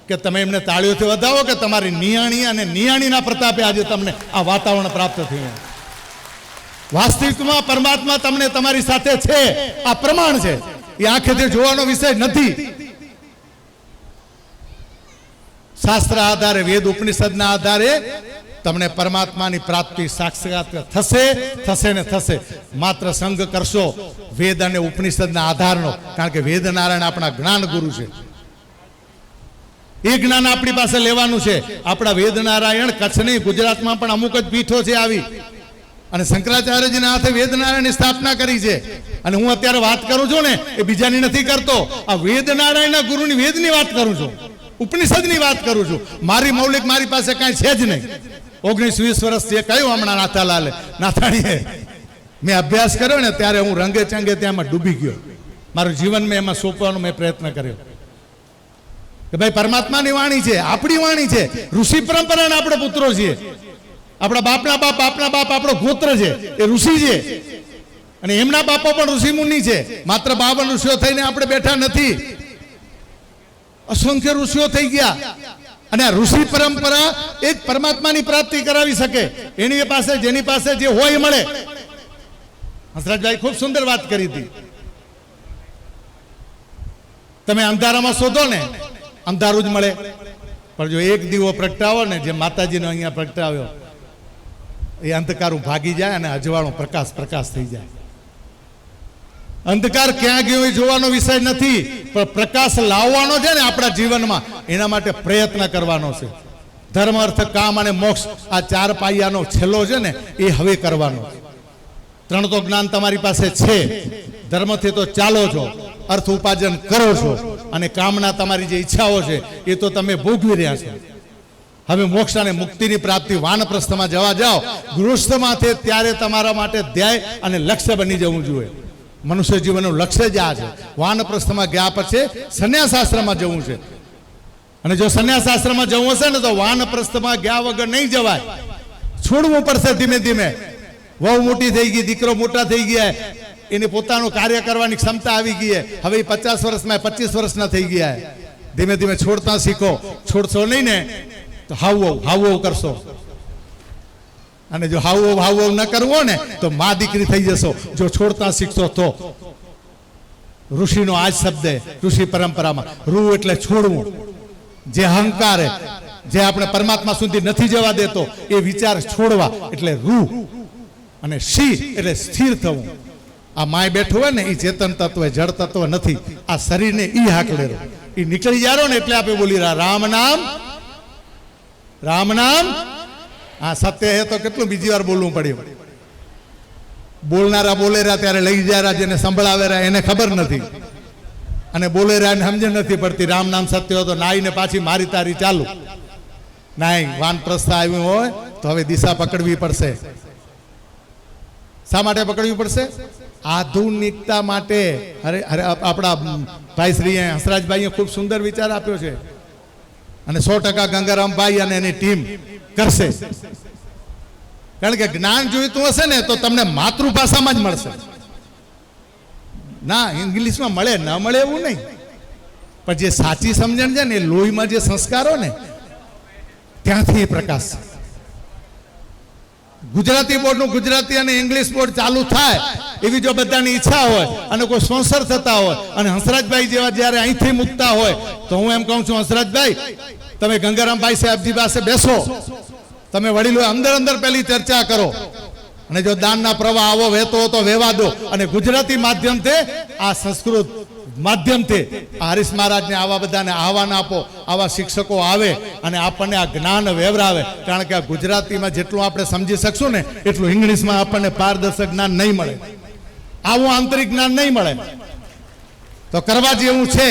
કે તમે એમને તાળીઓથી વધાવો કે તમારી નિયાણી અને નિયાણીના પ્રતાપે આજે તમને આ વાતાવરણ પ્રાપ્ત થયું. વાસ્તવિકમાં પરમાત્મા તમને તમારી સાથે છે, આ પ્રમાણ છે. એ આંખેથી જોવાનો વિષય નથી. શાસ્ત્ર આધારે, વેદ ઉપનિષદના આધારે તમને પરમાત્માની પ્રાપ્તિ સાક્ષાત થશે ને થશે. માત્ર સંગ કરશો વેદ અને ઉપનિષદના આધારનો, કારણ કે વેદ નારાયણ આપણા જ્ઞાન ગુરુ છે. એ જ્ઞાન આપણી પાસે લેવાનું છે. આપણા વેદ નારાયણ કચ્છની, ગુજરાતમાં પણ અમુક જ પીઠો છે આવી, અને શંકરાચાર્યજીના હાથે વેદ નારાયણની સ્થાપના કરી છે. અને હું અત્યારે વાત કરું છું ને એ બીજાની નથી કરતો, આ વેદ નારાયણના ગુરુની વેદની વાત કરું છું, ઉપનિષદની વાત કરું છું. મારી મૌલિક મારી પાસે કાંઈ છે જ નહીં. 19-20 વર્ષ જે કહ્યું હમણાં નાથાણીએ મેં અભ્યાસ કર્યો ને ત્યારે હું રંગે ચંગે ત્યાંમાં ડૂબી ગયો. મારું જીવન મેં એમાં સોંપવાનો મેં પ્રયત્ન કર્યો કે ભાઈ પરમાત્માની વાણી છે, આપણી વાણી છે, ઋષિ પરંપરાના આપણે પુત્રો છીએ. આપણા બાપના બાપ આપણો ગોત્ર છે, એ ઋષિ છે, અને એમના બાપો પણ ઋષિ મુનિ છે. માત્ર 52 ઋષિઓ થઈને આપણે બેઠા નથી, અસંખ્ય ઋષિઓ થઈ ગયા. અને આ ઋષિ પરંપરા એ જ પરમાત્માની પ્રાપ્તિ કરાવી શકે. એની પાસે જેની પાસે જે હોય મળે. હંસરાજભાઈ ખૂબ સુંદર વાત કરી હતી. તમે અંધારામાં શોધો ને અંધારું જ મળે, પણ જો એક દીવો પ્રગટાવો ને જે માતાજીનો અહીંયા પ્રગટાવ્યો, એ અંધકારું ભાગી જાય અને અજવાળો પ્રકાશ થઈ જાય. અંધકાર ક્યાં ગયો એ જોવાનો વિષય નથી, પણ પ્રકાશ લાવવાનો છે ને આપણા જીવનમાં, એના માટે પ્રયત્ન કરવાનો છે. ધર્મ, અર્થ, કામ અને મોક્ષ, આ 4 પાયાનો છેલ્લો છે ને એ હવે કરવાનો છે. 3 તો જ્ઞાન તમારી પાસે છે, ધર્મથી તો ચાલો છો, અર્થ ઉપાર્જન કરો છો, અને કામના તમારી જે ઈચ્છાઓ છે એ તો તમે ભોગવી રહ્યા છો. હવે મોક્ષ અને મુક્તિની પ્રાપ્તિ વાનપ્રસ્થમાં જવા જાઓ, ગૃહસ્થમાંથી ત્યારે તમારા માટે ધ્યેય અને લક્ષ્ય બની જવું જોઈએ. મનુષ્ય જીવનનું લક્ષ્ય જ આ છે. વાનપ્રસ્થમાં ગયા પછી સંન્યાસ આશ્રમમાં જવું છે. અને જો સંન્યાસ આશ્રમમાં જવું હશે ને તો વાનપ્રસ્થમાં ગયા વગર નહીં જવાય. છોડવું પડશે ધીમે ધીમે. વહુ મોટી થઈ ગઈ, દીકરો મોટા થઈ ગયા, એને પોતાનું કાર્ય કરવાની ક્ષમતા આવી ગઈ. હવે 50 વર્ષમાં 25 વર્ષના થઈ ગયા. ધીમે ધીમે છોડતા શીખો. છોડશો નહીં ને તો હાવ કરશો. અને જો હાવ ન કરવો ને તો મા દીકરી થઈ જશો, જો છોડતા શીખશો તો. ઋષિનો આ જ શબ્દ, ઋષિ પરંપરામાં રૂ એટલે છોડવું. જે અહંકાર જે આપણે પરમાત્મા સુધી નથી જવા દેતો એ વિચાર છોડવા એટલે રૂ. અને શી એટલે સ્થિર થવું. આ માય બેઠું હોય ને એ ચેતન તત્વ, જળ તત્વ નથી. આ શરીરને ઈ હાકલે એ નીકળી જારો ને એટલે આપણે બોલી રહ્યા રામ નામ. આ સત્ય હે તો કેટલું બીજી વાર બોલવું પડ્યું. બોલનારા બોલે રહ્યા ત્યારે લઈ જાય, જેને સંભળાવે રહ્યા એને ખબર નથી, અને બોલે રહ્યા એને સમજ નથી પડતી. રામ નામ સત્ય હોય તો નાઈને પાછી મારી તારી ચાલુ. નાઈ વાનપ્રસ્થ આવ્યું હોય તો હવે દિશા પકડવી પડશે. શા માટે પકડવી પડશે? આધુનિકતા માટે. અરે આપણા ભાઈશ્રી હંસરાજભાઈએ ખૂબ સુંદર વિચાર આપ્યો છે, અને 100% ગંગારામભાઈ અને એની ટીમ કરશે. કારણ કે જ્ઞાન જોઈતું હશે ને તો તમને માતૃભાષામાં જ મળશે. ના ઇંગ્લિશમાં મળે ન મળે એવું નહીં, પણ જે સાચી સમજણ છે ને એ લોહીમાં જે સંસ્કારો ને ત્યાંથી એ પ્રકાશ. ગુજરાતી બોર્ડનું ગુજરાતી અને ઇંગ્લિશ બોર્ડ ચાલુ થાય એવી જો બધાની ઈચ્છા હોય અને કોઈ સ્પોન્સર થતા હોય અને હંસરાજભાઈ જેવા જ્યારે અહીંથી મૂકતા હોય તો હું એમ કહું છું, હંસરાજભાઈ તમે ગંગારામભાઈ સાહેબજી પાસે બેસો, તમે વડીલો અંદર પેલી ચર્ચા કરો અને જો દાનના પ્રવાહ આવો વહેતો હોય તો વહેવા દો. અને ગુજરાતી માધ્યમથી આ સંસ્કૃત માધ્યમથી આ હરીશ મહારાજને આવા બધાને આહવાન આપો, આવા શિક્ષકો આવે અને આપણને આ જ્ઞાન વેવરાવે. કારણ કે આ ગુજરાતીમાં જેટલું આપણે સમજી શકશું ને એટલું ઇંગ્લિશમાં આપણને પારદર્શક જ્ઞાન નહીં મળે, આવું આંતરિક જ્ઞાન નહીં મળે. તો કરવા જેવું છે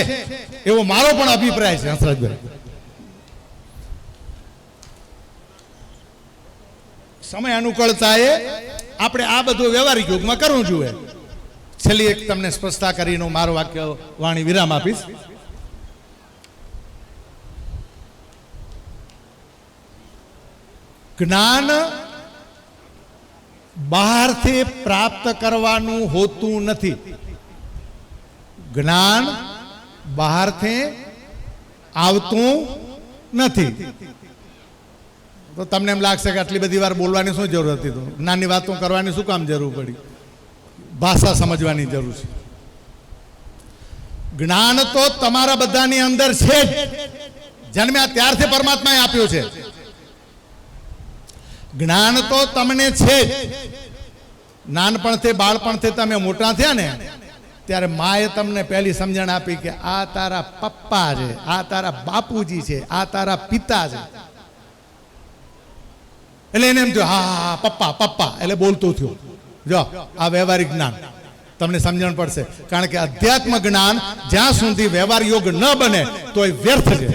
એવો મારો પણ અભિપ્રાય છે. હંસરાજભાઈ, સમય અનુકૂળતાએ આપણે આ બધું વ્યવહારિક યુગમાં કરવું જોઈએ. છેલ્લી એક તમને સ્પષ્ટતા કરીને મારો વાક્ય વાણી વિરામ આપીશ. જ્ઞાન બહારથી પ્રાપ્ત કરવાનું હોતું નથી. જ્ઞાન બહારથી આવતું નથી. તો તમને એમ લાગશે કે આટલી બધી વાર બોલવાની શું જરૂર હતી, તો જ્ઞાનની વાતો કરવાની શું કામ જરૂર પડી, ભાષા સમજવાની જરૂર છે. જ્ઞાન તો તમારા બધાની અંદર છે જ, જન્મ્યા ત્યારથી પરમાત્માએ આપ્યું છે. જ્ઞાન તો તમને છે જ. નાનપણથી બાળપણથી તમે મોટા થયા ને ત્યારે માએ તમને પહેલી સમજણ આપી કે આ તારા પપ્પા છે, આ તારા બાપુજી છે, આ તારા પિતા છે. એટલે એને એમ થયું હા હા પપ્પા પપ્પા, એટલે બોલતું થયું. જો આ વ્યવહારિક જ્ઞાન તમને સમજણ પડશે. કારણ કે અધ્યાત્મ જ્ઞાન જ્યાં સુધી વ્યવહાર યોગ ન બને તો એ વ્યર્થ છે.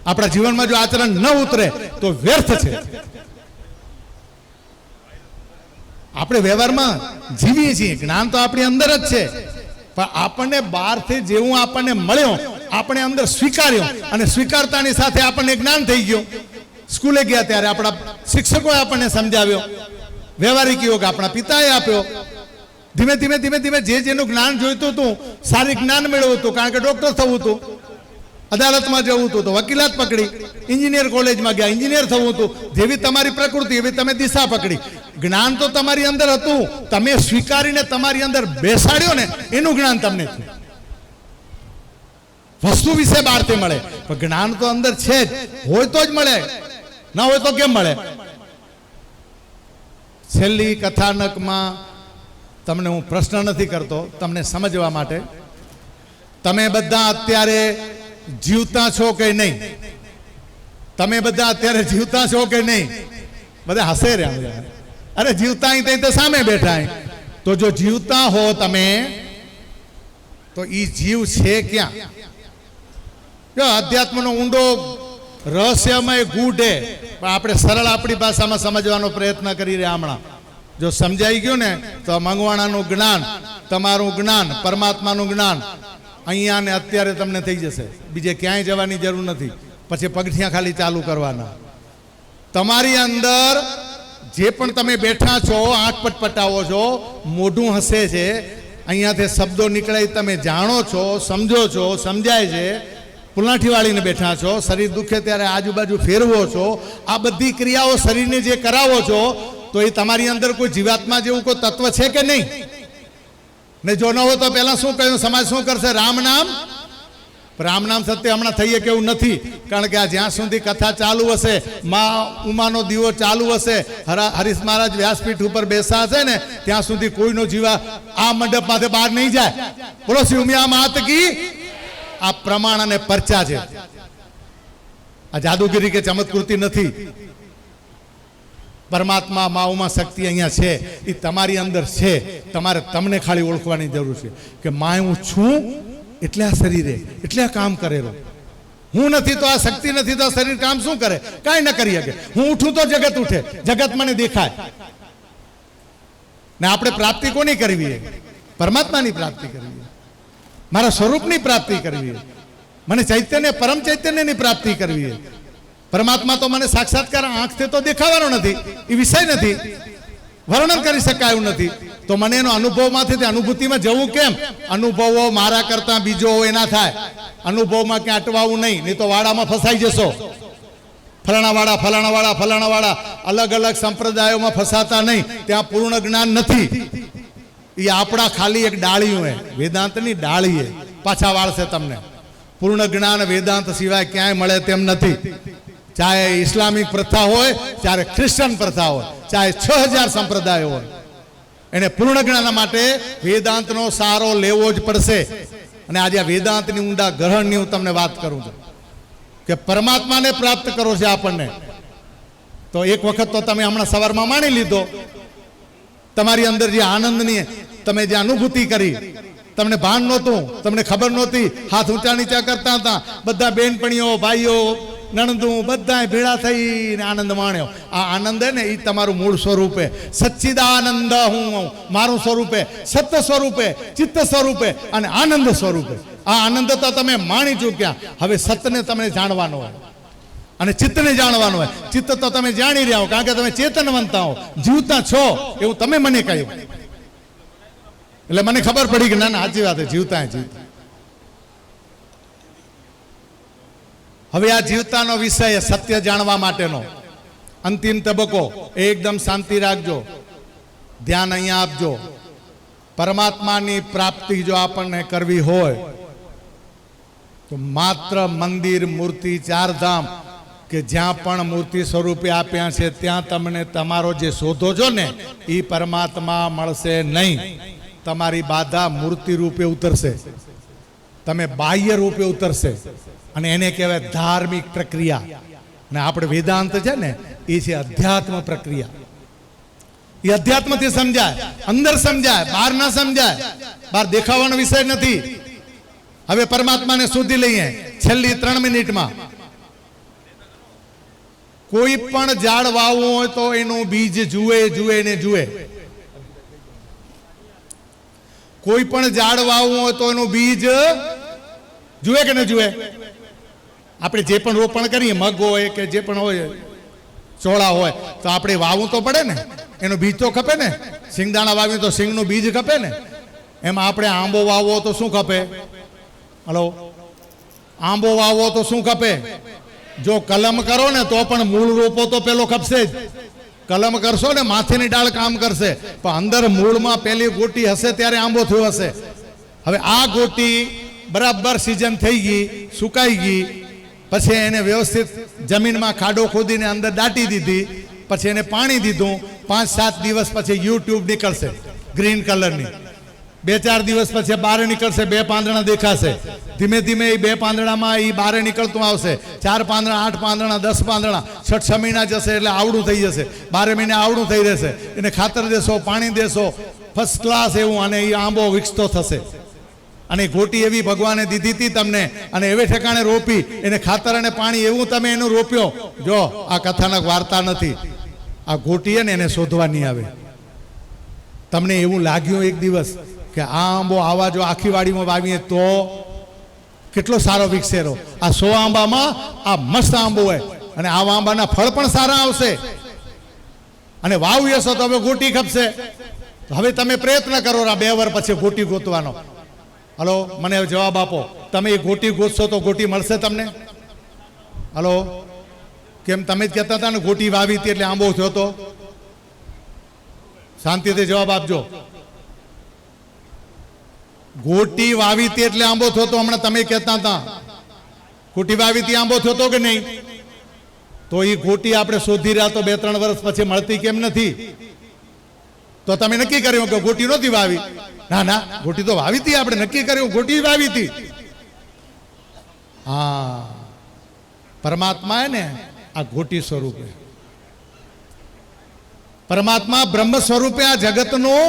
આપણા જીવનમાં જો આચરણ ન ઉતરે તો વ્યર્થ છે. આપણે વ્યવહારમાં જીવીએ છીએ, જ્ઞાન તો આપણી અંદર જ છે, પણ આપણને બહારથી જેવું આપણને મળ્યો આપણે અંદર સ્વીકાર્યો, અને સ્વીકારતાની સાથે આપણને જ્ઞાન થઈ ગયું. સ્કૂલે ગયા ત્યારે આપણા શિક્ષકોએ આપણને સમજાવ્યો, વ્યવહારિક યોગ આપણા પિતાએ આપ્યો. ધીમે ધીમે ધીમે ધીમે જે જેનું જ્ઞાન જોઈતું હતું, સારી જ્ઞાન મેળવવું હતું, કારણ કે ડોક્ટર થવું હતું, અદાલતમાં જવું હતું તો વકીલાત પકડી, એન્જિનિયર કોલેજમાં ગયા એન્જિનિયર થવું હતું. જેવી તમારી પ્રકૃતિ એવી તમે દિશા પકડી. જ્ઞાન તો તમારી અંદર હતું, તમે સ્વીકારીને તમારી અંદર બેસાડ્યો ને એનું જ્ઞાન તમને થયું. વસ્તુ વિશે બહારથી મળે પણ જ્ઞાન તો અંદર છે જ, હોય તો જ મળે, ના હોય તો કેમ મળે. છેલ્લી કથાનકમાં તમને હું પ્રશ્ન નથી કરતો, તમને સમજવા માટે. તમે બધા અત્યારે જીવતા છો કે નહીં? તમે બધા અત્યારે જીવતા છો કે નહીં? બધા હસે રહ્યા. અરે જીવતા અહીં તો સામે બેઠા. તો જો જીવતા હો તમે તો ઈ જીવ છે ક્યાં? જો અધ્યાત્મનો ઊંડો રહસ્યમય ગૂઢ છે, પણ આપણે સરળ આપણી ભાષામાં સમજવાનો પ્રયત્ન કરી રહ્યા. હમણાં જો સમજાઈ ગયું ને તો મંગવાણાનું જ્ઞાન, તમારું જ્ઞાન, પરમાત્માનું જ્ઞાન અહીંયા ને અત્યારે તમને થઈ જશે. બીજે ક્યાંય જવાની જરૂર નથી. પછી પગથિયા ખાલી ચાલુ કરવાના. તમારી અંદર જે પણ તમે બેઠા છો, આંખ પટપટાવો છો, મોઢું હસે છે, અહીંયાથી શબ્દો નીકળે તમે જાણો છો, સમજો છો, સમજાય છે. પુલાઠી વાળીને બેઠા છો, શરીર દુખે ત્યારે આજુબાજુ ફેરવો છો. આ બધી ક્રિયાઓ શરીરને જે કરાવો છો તો એ તમારી અંદર કોઈ જીવાત્મા જેવું કોઈ તત્વ છે કે નહીં? ને જો ન હોય તો પહેલા શું કહ્યું, સમાજ શું કરશે? રામ નામ. રામ નામ સત્ય હમણાં થઈએ કેવું નથી. કારણ કે આ જ્યાં સુધી કથા ચાલુ હશે, માં ઉમાનો દીવો ચાલુ હશે, હરીશ મહારાજ વ્યાસપીઠ ઉપર બેસા હશે ને ત્યાં સુધી કોઈનો જીવા આ મંડપમાંથી બહાર નહીં જાય. બોલો શ્રી ઉમિયા માત કી. આ પ્રમાણ અને પરચા છે. આ જાદુગીરી કે ચમત્કૃતિ નથી. પરમાત્મા મા ઉમા શક્તિ અહીંયા છે, એ તમારી અંદર છે. તમારે તમને ખાલી ઓળખવાની જરૂર છે કે માં હું છું એટલે આ શરીરે એટલે આ કામ કરેલો. હું નથી તો આ શક્તિ નથી તો આ શરીર કામ શું કરે? કાંઈ ન કરી શકે. હું ઉઠું તો જગત ઉઠે, જગત મને દેખાય. ને આપણે પ્રાપ્તિ કોની કરવી? પરમાત્માની પ્રાપ્તિ કરવી, મારા સ્વરૂપની પ્રાપ્તિ કરવી, મને ચૈતન્ય પરમ ચૈતન્યની પ્રાપ્તિ કરવી. પરમાત્મા તો મને સાક્ષાત્કાર આંખથી તો દેખાવાનો નથી, એ વિષય નથી, વર્ણન કરી શકાય એવું નથી. તો મને એનો અનુભવમાંથી અનુભૂતિમાં જવું કેમ? અનુભવો મારા કરતા બીજો એના થાય. અનુભવમાં ક્યાં અટવાવું નહીં તો વાડામાં ફસાઈ જશો. ફલાણાવાળા ફલાણાવાળા ફલાણાવાળા અલગ અલગ સંપ્રદાયોમાં ફસાતા નહીં. ત્યાં પૂર્ણ જ્ઞાન નથી. એ આપણા ખાલી એક ડાળીઓ હે, વેદાંતની ડાળી હે. પાછા વાળશે તમને. પૂર્ણ જ્ઞાન વેદાંત સિવાય ક્યાંય મળે તેમ નથી. ચાહે ઇસ્લામિક પ્રથા હોય, ચાહે ખ્રિશ્ચન પ્રથા હોય, ચાહે 6000 સંપ્રદાયો હોય, એને પૂર્ણ જ્ઞાન માટે વેદાંતનો સહારો લેવો જ પડશે. અને આજે આ વેદાંતની ઊંડા ગ્રહણની હું તમને વાત કરું છું કે પરમાત્માને પ્રાપ્ત કરો છે આપણને. તો એક વખત તો તમે હમણાં સવારમાં માણી લીધો, તમારી અંદર જે આનંદની તમે જે અનુભૂતિ કરી, તમને ભાન નહોતું, તમને ખબર નહોતી, હાથ ઊંચા નીચા કરતા હતા, બધા બેનપણીઓ, ભાઈઓ, નણંદું બધા ભેળા થઈને આનંદ માણ્યો. આ આનંદ ને એ તમારું મૂળ સ્વરૂપે સચ્ચિદાનંદ, હું મારું સ્વરૂપે, સત્ય સ્વરૂપે, ચિત્ત સ્વરૂપે અને આનંદ સ્વરૂપે. આ આનંદ તો તમે માણી ચૂક્યા. હવે સત્યને તમને જાણવાનો હોય અને ચિત્તને જાણવાનું હોય. ચિત્ત તો તમે જાણી રહ્યા હો, કારણ કે તમે ચેતનવંતા હો, જીવતા છો એવું તમે મને કહ્યું. એટલે મને ખબર પડી કે ના ના સાચી વાત, જીવતા જીવતા. હવે આ જીવતાનો વિષય સત્ય જાણવા માટેનો અંતિમ તબક્કો. એકદમ શાંતિ રાખજો, ધ્યાન અહીંયા આપજો. પરમાત્માની પ્રાપ્તિ જો આપણને કરવી હોય તો માત્ર મંદિર, મૂર્તિ, 4 ધામ કે જ્યાં પણ મૂર્તિ સ્વરૂપે આપ્યા છે ત્યાં તમને તમારો જે શોધો છો ને એ પરમાત્મા મળશે નહીં. તમારી બાધા મૂર્તિ રૂપે ઉતરશે, તમે બાહ્ય રૂપે ઉતરશે અને એને કહેવાય ધાર્મિક પ્રક્રિયા. અને આપણે વેદાંત છે ને એ છે અધ્યાત્મ પ્રક્રિયા. એ અધ્યાત્મથી સમજાય, અંદર સમજાય, બહાર ના સમજાય. બહાર દેખાવાનો વિષય નથી. હવે પરમાત્માને શોધી લઈએ છેલ્લી 3 મિનિટમાં. કોઈ પણ ઝાડ વાવવું હોય તો એનું બીજ જુએ ને જુએ. કોઈ પણ ઝાડ વાવવું હોય તો એનું બીજ જુએ કે ન જુએ? આપણે જે પણ રોપણ કરીએ, મગ હોય કે જે પણ હોય, ચોળા હોય, તો આપણે વાવવું તો પડે ને, એનું બીજ તો ખપે ને. સિંગદાણા વાવીએ તો સિંગનું બીજ ખપે ને. એમાં આપણે આંબો વાવવો તો શું ખપે? હલો, આંબો વાવવો તો શું ખપે? જો કલમ કરો ને તો પણ મૂળ રોપો તો પેલો ખપશે જ. કલમ કરશો ને માથેની ડાળ કામ કરશે, પણ અંદર મૂળમાં પેલી ગોટી હશે ત્યારે આંબો થયો હશે. હવે આ ગોટી બરાબર સિઝન થઈ ગઈ, સુકાઈ ગઈ, પછી એને વ્યવસ્થિત જમીનમાં ખાડો ખોદીને અંદર દાટી દીધી, પછી એને પાણી દીધું. 5-7 દિવસ પછી યુટ્યુબ નીકળશે ગ્રીન કલરની. 2-4 દિવસ પછી બહાર નીકળશે, 2 પાંદડા દેખાશે. ધીમે ધીમે એ 2 પાંદડામાં એ બહાર નીકળતું આવશે. 4 પાંદડા, 8 પાંદડા, 10 પાંદડા, 6 મહિના જશે એટલે આવડું થઈ જશે. 12 મહિને આવડું થઈ રહેશે. એને ખાતર દેશો, પાણી દેશો, ફર્સ્ટ ક્લાસ એવું, અને એ આંબો વિકસતો થશે. અને ગોટી એવી ભગવાને દીધી હતી તમને, અને એવે ઠેકાણે રોપી, એને ખાતર અને પાણી એવું તમે એનું રોપ્યો. જો આ કથાનક વાર્તા નથી. આ ગોટી ને એને શોધવા નહીં આવે. તમને એવું લાગ્યું એક દિવસ કે આ આંબો આવા જો આખી વાડીમાં વાવીએ તો કેટલો સારો વિકસેરો. આ 100 આંબામાં આ મસ્ત આંબો હોય, અને આ આંબાના ફળ પણ સારા આવશે. અને વાવ્યો છો તો હવે ગોટી ખપશે. હવે તમે પ્રયત્ન કરો 2 વર્ષ પછી ગોટી ગોતવાનો. હલો, મને જવાબ આપો. તમે એ ગોટી ગોતશો તો ગોટી મળશે તમને? હલો, કેમ તમે જ કહેતા હતા ને ગોટી વાવી હતી એટલે આંબો થયો તો? શાંતિથી જવાબ આપજો. ગોટી વાવી હતી એટલે આંબો થયો તો હમણાં તમે કહેતા હતા. ગોટી વાવી હતી આંબો થયો તો કે નહીં? તો એ ગોટી આપણે શોધી રહ્યા તો 2-3 વર્ષ પછી મળતી કેમ નથી? તો તમે નક્કી કર્યું કે ગોટી નહોતી વાવી? ના ના, ગોટી તો વાવી હતી. આપણે નક્કી કર્યું ગોટી વાવી હતી. હા, પરમાત્મા ને આ ગોટી સ્વરૂપે, પરમાત્મા બ્રહ્મ સ્વરૂપે આ જગતનું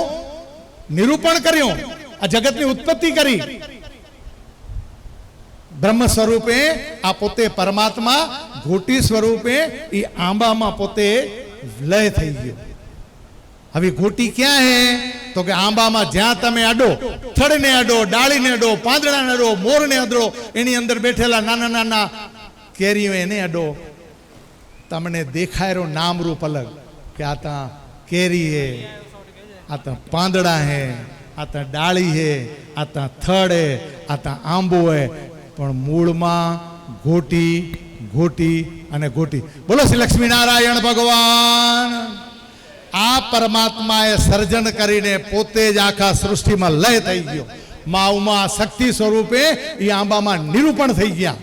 નિરૂપણ કર્યું, આ જગતની ઉત્પત્તિ કરી. બ્રહ્મ સ્વરૂપે આ પોતે પરમાત્મા ગોટી સ્વરૂપે એ આંબામાં પોતે લય થઈ ગયો. હવે ગોટી ક્યાં હે? તો કે આંબામાં જ્યાં તમે અડો, થડને અડો, ડાળીને અડો, પાંદડાને અડો, મોરને અડો, એની અંદર બેઠેલા નાના નાના કેરીઓ એને અડો, તમને દેખાય નામરૂપ અલગ કે આ તા કેરી હે, આ તા પાંદડા હે, આ તા ડાળી હે, આ તા થડ હે, આ તા આંબો હે, પણ મૂળમાં ગોટી ગોટી અને ગોટી. બોલો શ્રી લક્ષ્મીનારાયણ ભગવાન. આ પરમાત્માએ સર્જન કરીને પોતે જ આખા સૃષ્ટિમાં લય થઈ ગયો. મા ઉમા શક્તિ સ્વરૂપે એ આંબામાં નિરૂપણ થઈ ગયા.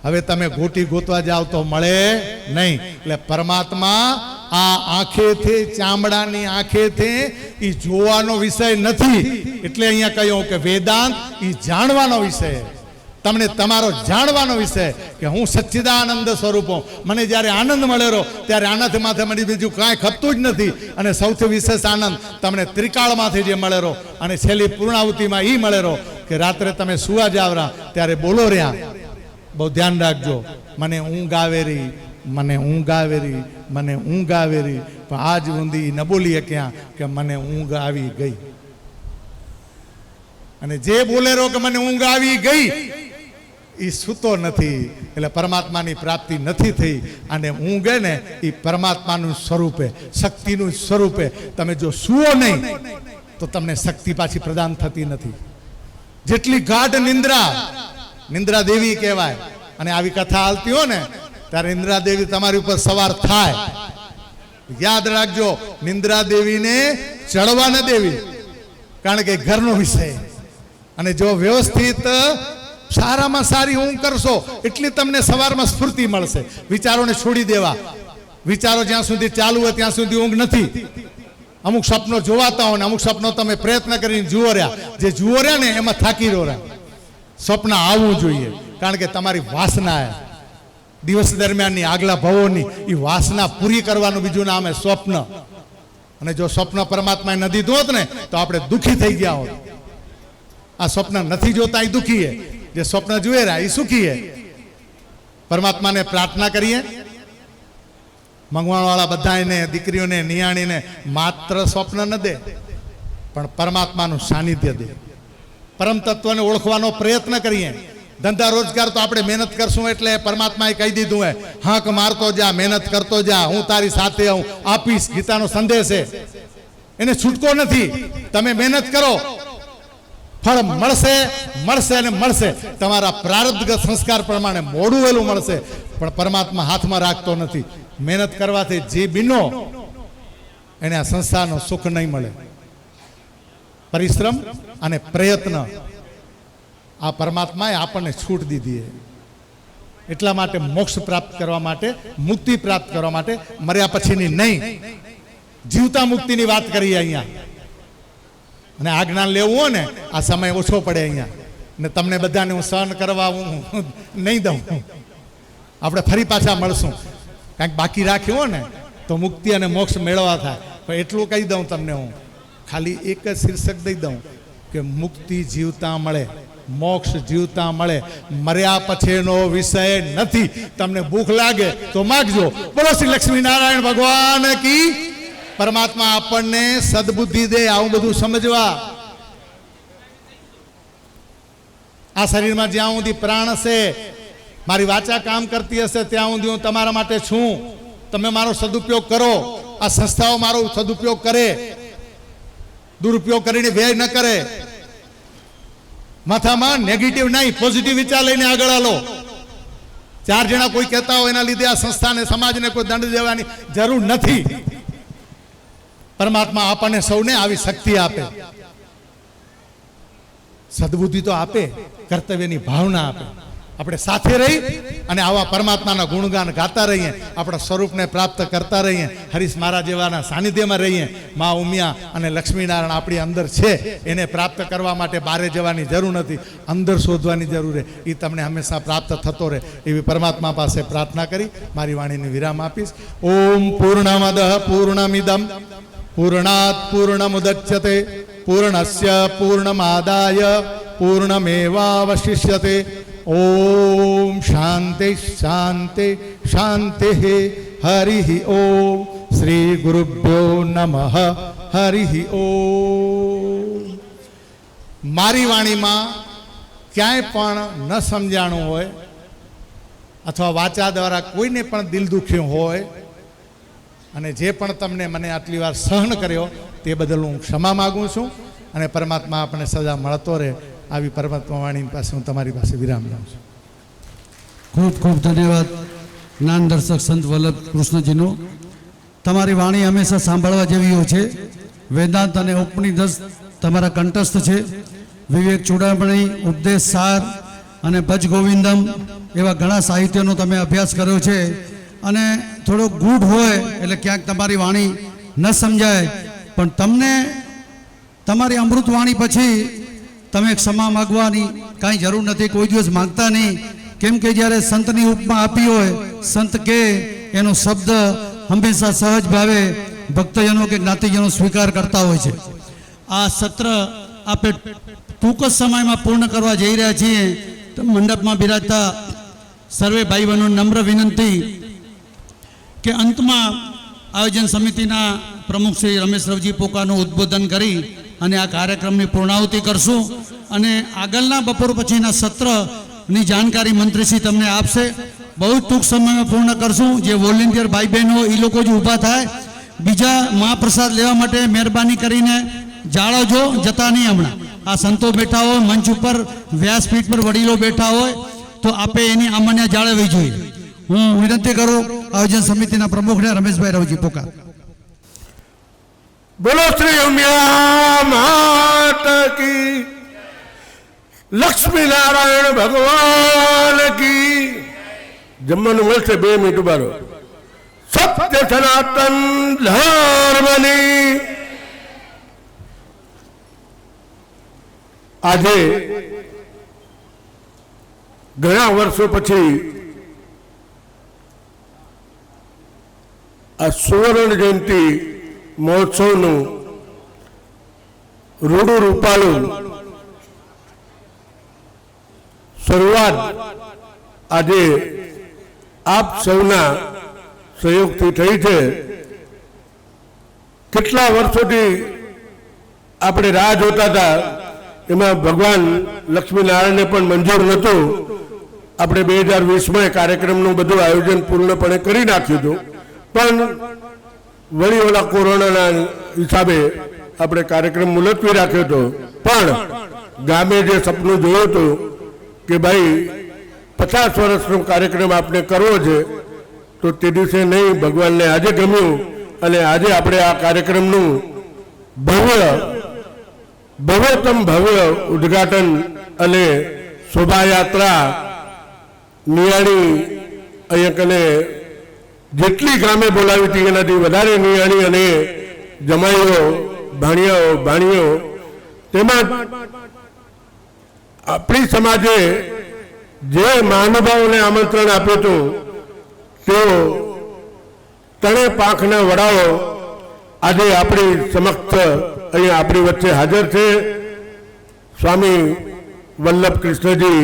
હવે તમે ગોટી ગોતવા જાઓ તો મળે નહીં. એટલે પરમાત્મા આ આંખેથી, ચામડાની આંખેથી એ જોવાનો વિષય નથી. એટલે અહીંયા કહ્યું કે વેદાંત એ જાણવાનો વિષય, તમને તમારો જાણવાનો વિષય કે હું સચ્ચિદાનંદ સ્વરૂપ હું. મને જ્યારે આનંદ મળેલો ત્યારે આનાથી માથે મને બીજું કાંઈ ખપતું જ નથી. અને સૌથી વિશેષ આનંદ તમને ત્રિકાળમાંથી જે મળેલો અને છેલ્લી પૂર્ણાહુતિમાં એ મળેલો કે રાત્રે તમે સુવા જાવરા ત્યારે બોલો રહ્યા, બહુ ધ્યાન રાખજો, મને ઊંઘ આવેરી, મને ઊંઘ આવેરી, મને ઊંઘ આવેરી. પણ આજ ઊંધી ન બોલીએ ક્યાં કે મને ઊંઘ આવી ગઈ. અને જે બોલેરો કે મને ઊંઘ આવી ગઈ એ સૂતો નથી, એટલે પરમાત્માની પ્રાપ્તિ નથી થઈ. અને ઊંઘે ને એ પરમાત્માનું સ્વરૂપે, શક્તિનું સ્વરૂપે. તમે જો સૂવો નહીં તો તમને શક્તિ પાછી પ્રદાન થતી નથી. જેટલી ગાઢ નિંદ્રા, નિંદ્રા દેવી કહેવાય. અને આવી કથા હાલતી હોય ને ત્યારે નિંદ્રા દેવી તમારી ઉપર સવાર થાય. યાદ રાખજો, નિંદ્રા દેવીને ચડવા ન દેવી, કારણ કે ઘરનો વિષય. અને જો વ્યવસ્થિત સારામાં સારી ઊંઘ કરશો એટલી તમને સવારમાં સ્ફૂર્તિ મળશે. વિચારોને છોડી દેવા, વિચારો જ્યાં સુધી ચાલુ હોય ત્યાં સુધી ઊંઘ નથી. અમુક સ્વપ્નો જોવાતા હોય ને અમુક સ્વપ્નો તમે પ્રયત્ન કરીને જુઓ રહ્યા, જે જુઓ રહ્યા ને એમાં થાકી રહ્યા. સ્વપ્ન આવવું જોઈએ, કારણ કે તમારી વાસના દિવસ દરમિયાનની આગલા ભવોની એ વાસના પૂરી કરવાનું બીજું નામ સ્વપ્ન. અને જો સ્વપ્ન પરમાત્માએ ન દીધું હોત ને તો આપણે દુઃખી થઈ ગયા હોત. આ સ્વપ્ન નથી જોતા એ દુઃખી, જે સ્વપ્ન જુએ રહ્યા એ સુખી. પરમાત્માને પ્રાર્થના કરીએ, મંગવાળવાળા બધાને, દીકરીઓને, નિયાણીને માત્ર સ્વપ્ન ન દે પણ પરમાત્માનું સાનિધ્ય દે. પરમ તત્વને ઓળખવાનો પ્રયત્ન કરીએ. ધંધા રોજગાર તો આપણે મહેનત કરશું એટલે પરમાત્માએ કહી દીધું હે, હાંક મારતો જા, મહેનત કરતો જા, હું તારી સાથે હું આપીશ. ગીતાનો સંદેશ છે, એને છૂટકો નથી. તમે મહેનત કરો, ફળ મળશે, મળશે અને મળશે. તમારા પ્રારબ્ધ સંસ્કાર પ્રમાણે મોડું વહેલું મળશે, પણ પરમાત્મા હાથમાં રાખતો નથી. મહેનત કરવાથી જે બીનો એને આ સંસારનો સુખ નહીં મળે. પરિશ્રમ અને પ્રયત્ન આ પરમાત્માએ આપણને છૂટ દીધી છે. એટલા માટે મોક્ષ પ્રાપ્ત કરવા માટે, મુક્તિ પ્રાપ્ત કરવા માટે, મર્યા પછીની નહીં, જીવતા મુક્તિની વાત કરીએ અહીંયા. અને આ જ્ઞાન લેવું હોય ને આ સમય ઓછો પડે અહીંયા. ને તમને બધાને હું સહન કરવા હું નહીં દઉં. આપણે ફરી પાછા મળશું. કાંઈક બાકી રાખ્યું હોય ને તો મુક્તિ અને મોક્ષ મેળવવા થાય. પણ એટલું કહી દઉં તમને, હું ખાલી એક જ શીર્ષક દઈ દઉં કે મુક્તિ જીવતા મળે, મોક્ષ જીવતા મળે. મર્યા પછીનો વિષય નથી. તમને ભૂખ લાગે તો માગજો. બોલો શ્રી લક્ષ્મીનારાયણ ભગવાન કી. પરમાત્મા આપણને સદબુદ્ધિ દે આવું બધું સમજવા. આ શરીરમાં જ્યાં સુધી પ્રાણ હશે, મારી વાચા કામ કરતી હશે, ત્યાં સુધી હું તમારા માટે છું. તમે મારો સદુપયોગ કરો. આ સંસ્થાઓ મારો સદુપયોગ કરે, દુરુપયોગ કરીને વ્યય ન કરે. માથામાં નેગેટિવ નહીં, પોઝિટિવ વિચાર લઈને આગળ હાલો. ચાર જણા કોઈ કહેતા હોય એના લીધે આ સંસ્થાને, સમાજને કોઈ દંડ દેવાની જરૂર નથી. પરમાત્મા આપણને સૌને આવી શક્તિ આપે, સદબુદ્ધિ તો આપે, કર્તવ્યની ભાવના આપે. આપણે સાથે રહી અને આવા પરમાત્માના ગુણગાન ગાતા રહીએ, આપણા સ્વરૂપને પ્રાપ્ત કરતા રહીએ, હરીશ મહારાજ જેવાના સાનિધ્યમાં રહીએ. મા ઉમિયા અને લક્ષ્મીનારાયણ આપણી અંદર છે, એને પ્રાપ્ત કરવા માટે બહારે જવાની જરૂર નથી, અંદર શોધવાની જરૂર છે. એ તમને હંમેશા પ્રાપ્ત થતો રહે એવી પરમાત્મા પાસે પ્રાર્થના કરી મારી વાણીને વિરામ આપીશ. ઓમ પૂર્ણમદ પૂર્ણમિદમ પૂર્ણાત પૂર્ણમુદચ્યતે પૂર્ણસ્ય પૂર્ણમાદાય પૂર્ણમેવાવશિષ્યતે. ઓમ શાંતિ શાંતિ શાંતિ. હરિ ઓમ. શ્રી ગુરુભ્યો નમઃ. હરિ ઓમ. મારી વાણીમાં ક્યાંય પણ ન સમજાણું હોય અથવા વાચા દ્વારા કોઈને પણ દિલ દુખ્યું હોય અને જે પણ તમને મને આટલી વાર સહન કર્યો તે બદલ હું ક્ષમા માગું છું. અને પરમાત્મા આપણને સજા મળતો રહે આવી પરમાત્મા વાણી પાસે હું તમારી પાસે વિરામ લઉં છું. ખૂબ ખૂબ ધન્યવાદ જ્ઞાન દર્શક સંત વલ્લભ કૃષ્ણજીનો. તમારી વાણી હંમેશા સાંભળવા જેવી હોય છે. વેદાંત અને ઉપનિષદ તમારા કંઠસ્થ છે. વિવેક ચૂડામણી, ઉપદેશ સાર અને ભજ ગોવિંદમ એવા ઘણા સાહિત્યનો તમે અભ્યાસ કર્યો છે અને થોડો ગૂઢ હોય એટલે ક્યાંક તમારી વાણી ન સમજાય, પણ તમને તમારી અમૃત વાણી પછી તમે ક્ષમા માગવાની કાંઈ જરૂર નથી, કોઈ દિવસ માગતા નહીં. કેમ કે જ્યારે સંતની ઉપમા આપી હોય, સંત કે એનો શબ્દ હંમેશા સહજ ભાવે ભક્તજનો કે જ્ઞાતિજનો સ્વીકાર કરતા હોય છે. આ સત્ર આપણે ટૂંક જ સમયમાં પૂર્ણ કરવા જઈ રહ્યા છીએ. તો મંડપમાં બિરાજતા સર્વે ભાઈ બહેનો નમ્ર વિનંતી કે અંતમાં આયોજન સમિતિના પ્રમુખ શ્રી રમેશ રવજી પોકાનું ઉદ્બોધન કરી અને આ કાર્યક્રમની પૂર્ણાહુતિ કરશું અને આગળના બપોર પછીના સત્રની જાણકારી મંત્રીશ્રી તમને આપશે. બહુ જ ટૂંક સમયમાં પૂર્ણ કરશું. જે વોલેન્ટિયર ભાઈ બહેનો એ લોકો જ ઊભા થાય, બીજા મહાપ્રસાદ લેવા માટે મહેરબાની કરીને જાળવજો, જતા નહીં. હમણાં આ સંતો બેઠા હોય, મંચ ઉપર વ્યાસપીઠ પર વડીલો બેઠા હોય, તો આપે એની આમન્ય જાળવવી જોઈએ. હું વિનંતી કરું આયોજન સમિતિના પ્રમુખને રમેશભાઈ રવજી પોકાર. બોલો શ્રી ઉમિયા માત કી, લક્ષ્મી નારાયણ ભગવાન કી. જમવાનું મળશે, 2 મિનિટ ઉભારો. સત્ય સનાતન ધર્મની આજે ઘણા વર્ષો પછી આ સુવર્ણ જયંતિ મહોત્સવનું રૂડું રૂપાળું શરૂઆત આજે આપ સૌના સહયોગથી થઈ છે. કેટલા વર્ષોથી આપણે રાહ જોતા હતા, એમાં ભગવાન લક્ષ્મીનારાયણને પણ મંજૂર નહોતું. આપણે 2020માં કાર્યક્રમનું બધું આયોજન પૂર્ણપણે કરી નાખ્યું હતું, પણ વળી ઓલા કોરોનાના હિસાબે આપણે કાર્યક્રમ મુલતવી રાખ્યો હતો. પણ ગામે જે સપનું જોયું હતું કે ભાઈ 50 વર્ષનો કાર્યક્રમ આપણે કરવો છે, તો તે દિવસે નહીં, ભગવાનને આજે ગમ્યું અને આજે આપણે આ કાર્યક્રમનું ભવ્યતમ ભવ્ય ઉદ્ઘાટન અને શોભાયાત્રા નિયાણી અહીંયા કને જેટલી ગામે બોલાવી હતી એનાથી વધારે નિયાણી અને જમાઈઓ, ભાણિયાઓ, ભાણીઓ, તેમજ આપણી સમાજે જે મહાનુભાવોને આમંત્રણ આપ્યું હતું તેઓ ત્રણેય પાંખના વડાઓ આજે આપણી સમક્ષ અહીંયા આપણી વચ્ચે હાજર છે. સ્વામી વલ્લભ કૃષ્ણજી,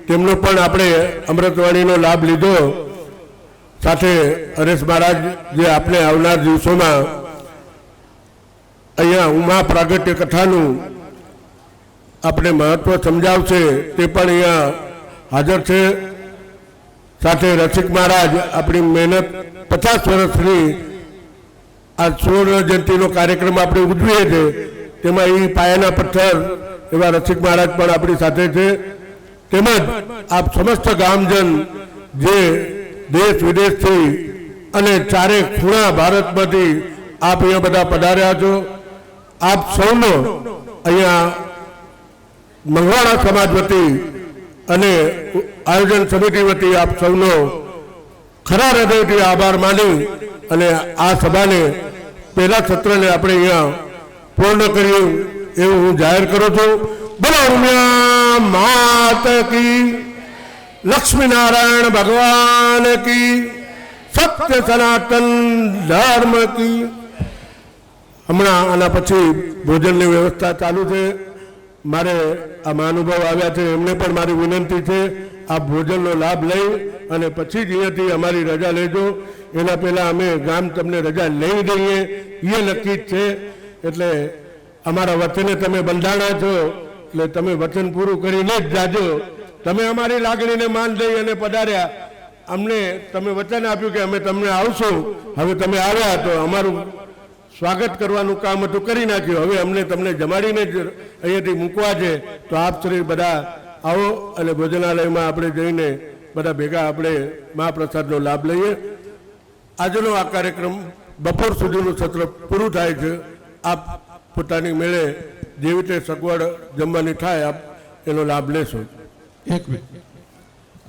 તેમનો પણ આપણે અમૃતવાણીનો લાભ લીધો. સાથે હરેશ મહારાજ જે આપણે આવનાર દિવસોમાં અહીંયા ઉમા પ્રાગટ્ય કથાનું આપણે મહત્વ સમજાવશે, તે પણ અહીંયા હાજર છે. સાથે રસિક મહારાજ આપણી મહેનત 50 વર્ષની આ સુવર્ણ જયંતિનો કાર્યક્રમ આપણે ઉજવીએ છીએ, તેમાં એ પાયાના પથ્થર એવા રસિક મહારાજ પણ આપણી સાથે છે. તેમજ આપ સમસ્ત ગામજન જે દેશ વિદેશથી અને ચારે ખૂણા ભારતમાંથી આપ અહીંયા બધા પધાર્યા છો, આપ સૌનો અહીંયા મંગવાણા સમાજ વતી અને આયોજન સમિતિ વતી આપ સૌનો ખરા હૃદયથી આભાર માની અને આ સભાને પહેલા સત્રને આપણે અહીંયા પૂર્ણ કર્યું એવું હું જાહેર કરું છું. બોલો ઉમિયા માત કી, લક્ષ્મીનારાયણ ભગવાન કી, સત્ય સનાતન ધર્મ કી. હમણાં આના પછી ભોજનની વ્યવસ્થા ચાલુ છે. મારે આ મહાનુભાવ આવ્યા છે, એમને પણ મારી વિનંતી છે, આ ભોજનનો લાભ લઈ અને પછી જ અહીંયાથી અમારી રજા લેજો. એના પહેલાં અમે ગામ તમને રજા લઈ દઈએ એ નક્કી જ છે. એટલે અમારા વચને તમે બંધાણા છો, એટલે તમે વચન પૂરું કરીને જ જાજો. તમે અમારી લાગણીને માન દઈ અને પધાર્યા, અમને તમે વચન આપ્યું કે અમે તમને આવશું, હવે તમે આવ્યા તો અમારું સ્વાગત કરવાનું કામ હતું, કરી નાખ્યું. હવે અમને તમને જમાડીને જ અહીંયાથી મૂકવા છે, તો આપ શ્રી બધા આવો અને ભોજનાલયમાં આપણે જઈને બધા ભેગા આપણે મહાપ્રસાદનો લાભ લઈએ. આજનો આ કાર્યક્રમ બપોર સુધીનું સત્ર પૂરું થાય છે. આપ પોતાની મેળે જેવી રીતે સગવડ જમવાની થાય આપ એનો લાભ લેશો. એક મિનિટ.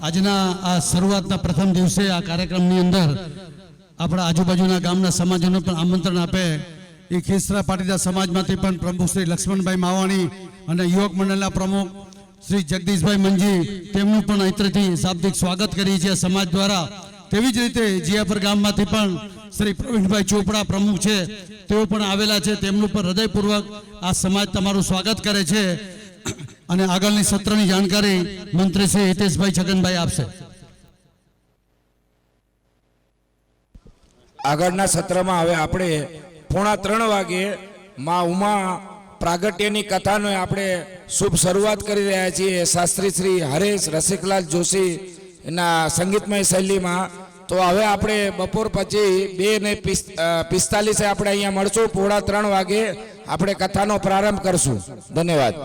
આજના આ શરૂઆતના પ્રથમ દિવસે આ કાર્યક્રમની અંદર આપણા આજુબાજુના ગામના સમાજોને પણ આમંત્રણ આપે એ ખેસરા પાટીદાર સમાજમાંથી પણ પ્રમુખ શ્રી લક્ષ્મણભાઈ માવાણી અને યુવક મંડળના પ્રમુખ શ્રી જગદીશભાઈ મંજી તેમનું પણ અહીંથી શાબ્દિક સ્વાગત કરીએ છીએ સમાજ દ્વારા. તેવી જ રીતે જીયાપર ગામમાંથી પણ શ્રી પ્રવીણભાઈ ચોપડા પ્રમુખ છે, તેઓ પણ આવેલા છે. તેમનું પણ હૃદયપૂર્વક આ સમાજ તમારું સ્વાગત કરે છે અને આગળની સત્રની જાણકારી મંત્રી શ્રી હિતેશભાઈ છગનભાઈ આપશે. આગળના સત્રમાં હવે આપણે 2:45 વાગે માં ઉમા પ્રાગટ્યની કથાનો આપણે શુભ શરૂઆત કરી રહ્યા છીએ શાસ્ત્રી શ્રી હરેશ રસિકલાલ જોશી એના સંગીતમય શૈલીમાં. તો હવે આપણે બપોર પછી 2:45 આપણે અહીંયા મળશું. 2:45 વાગે આપણે કથાનો પ્રારંભ કરશું. ધન્યવાદ.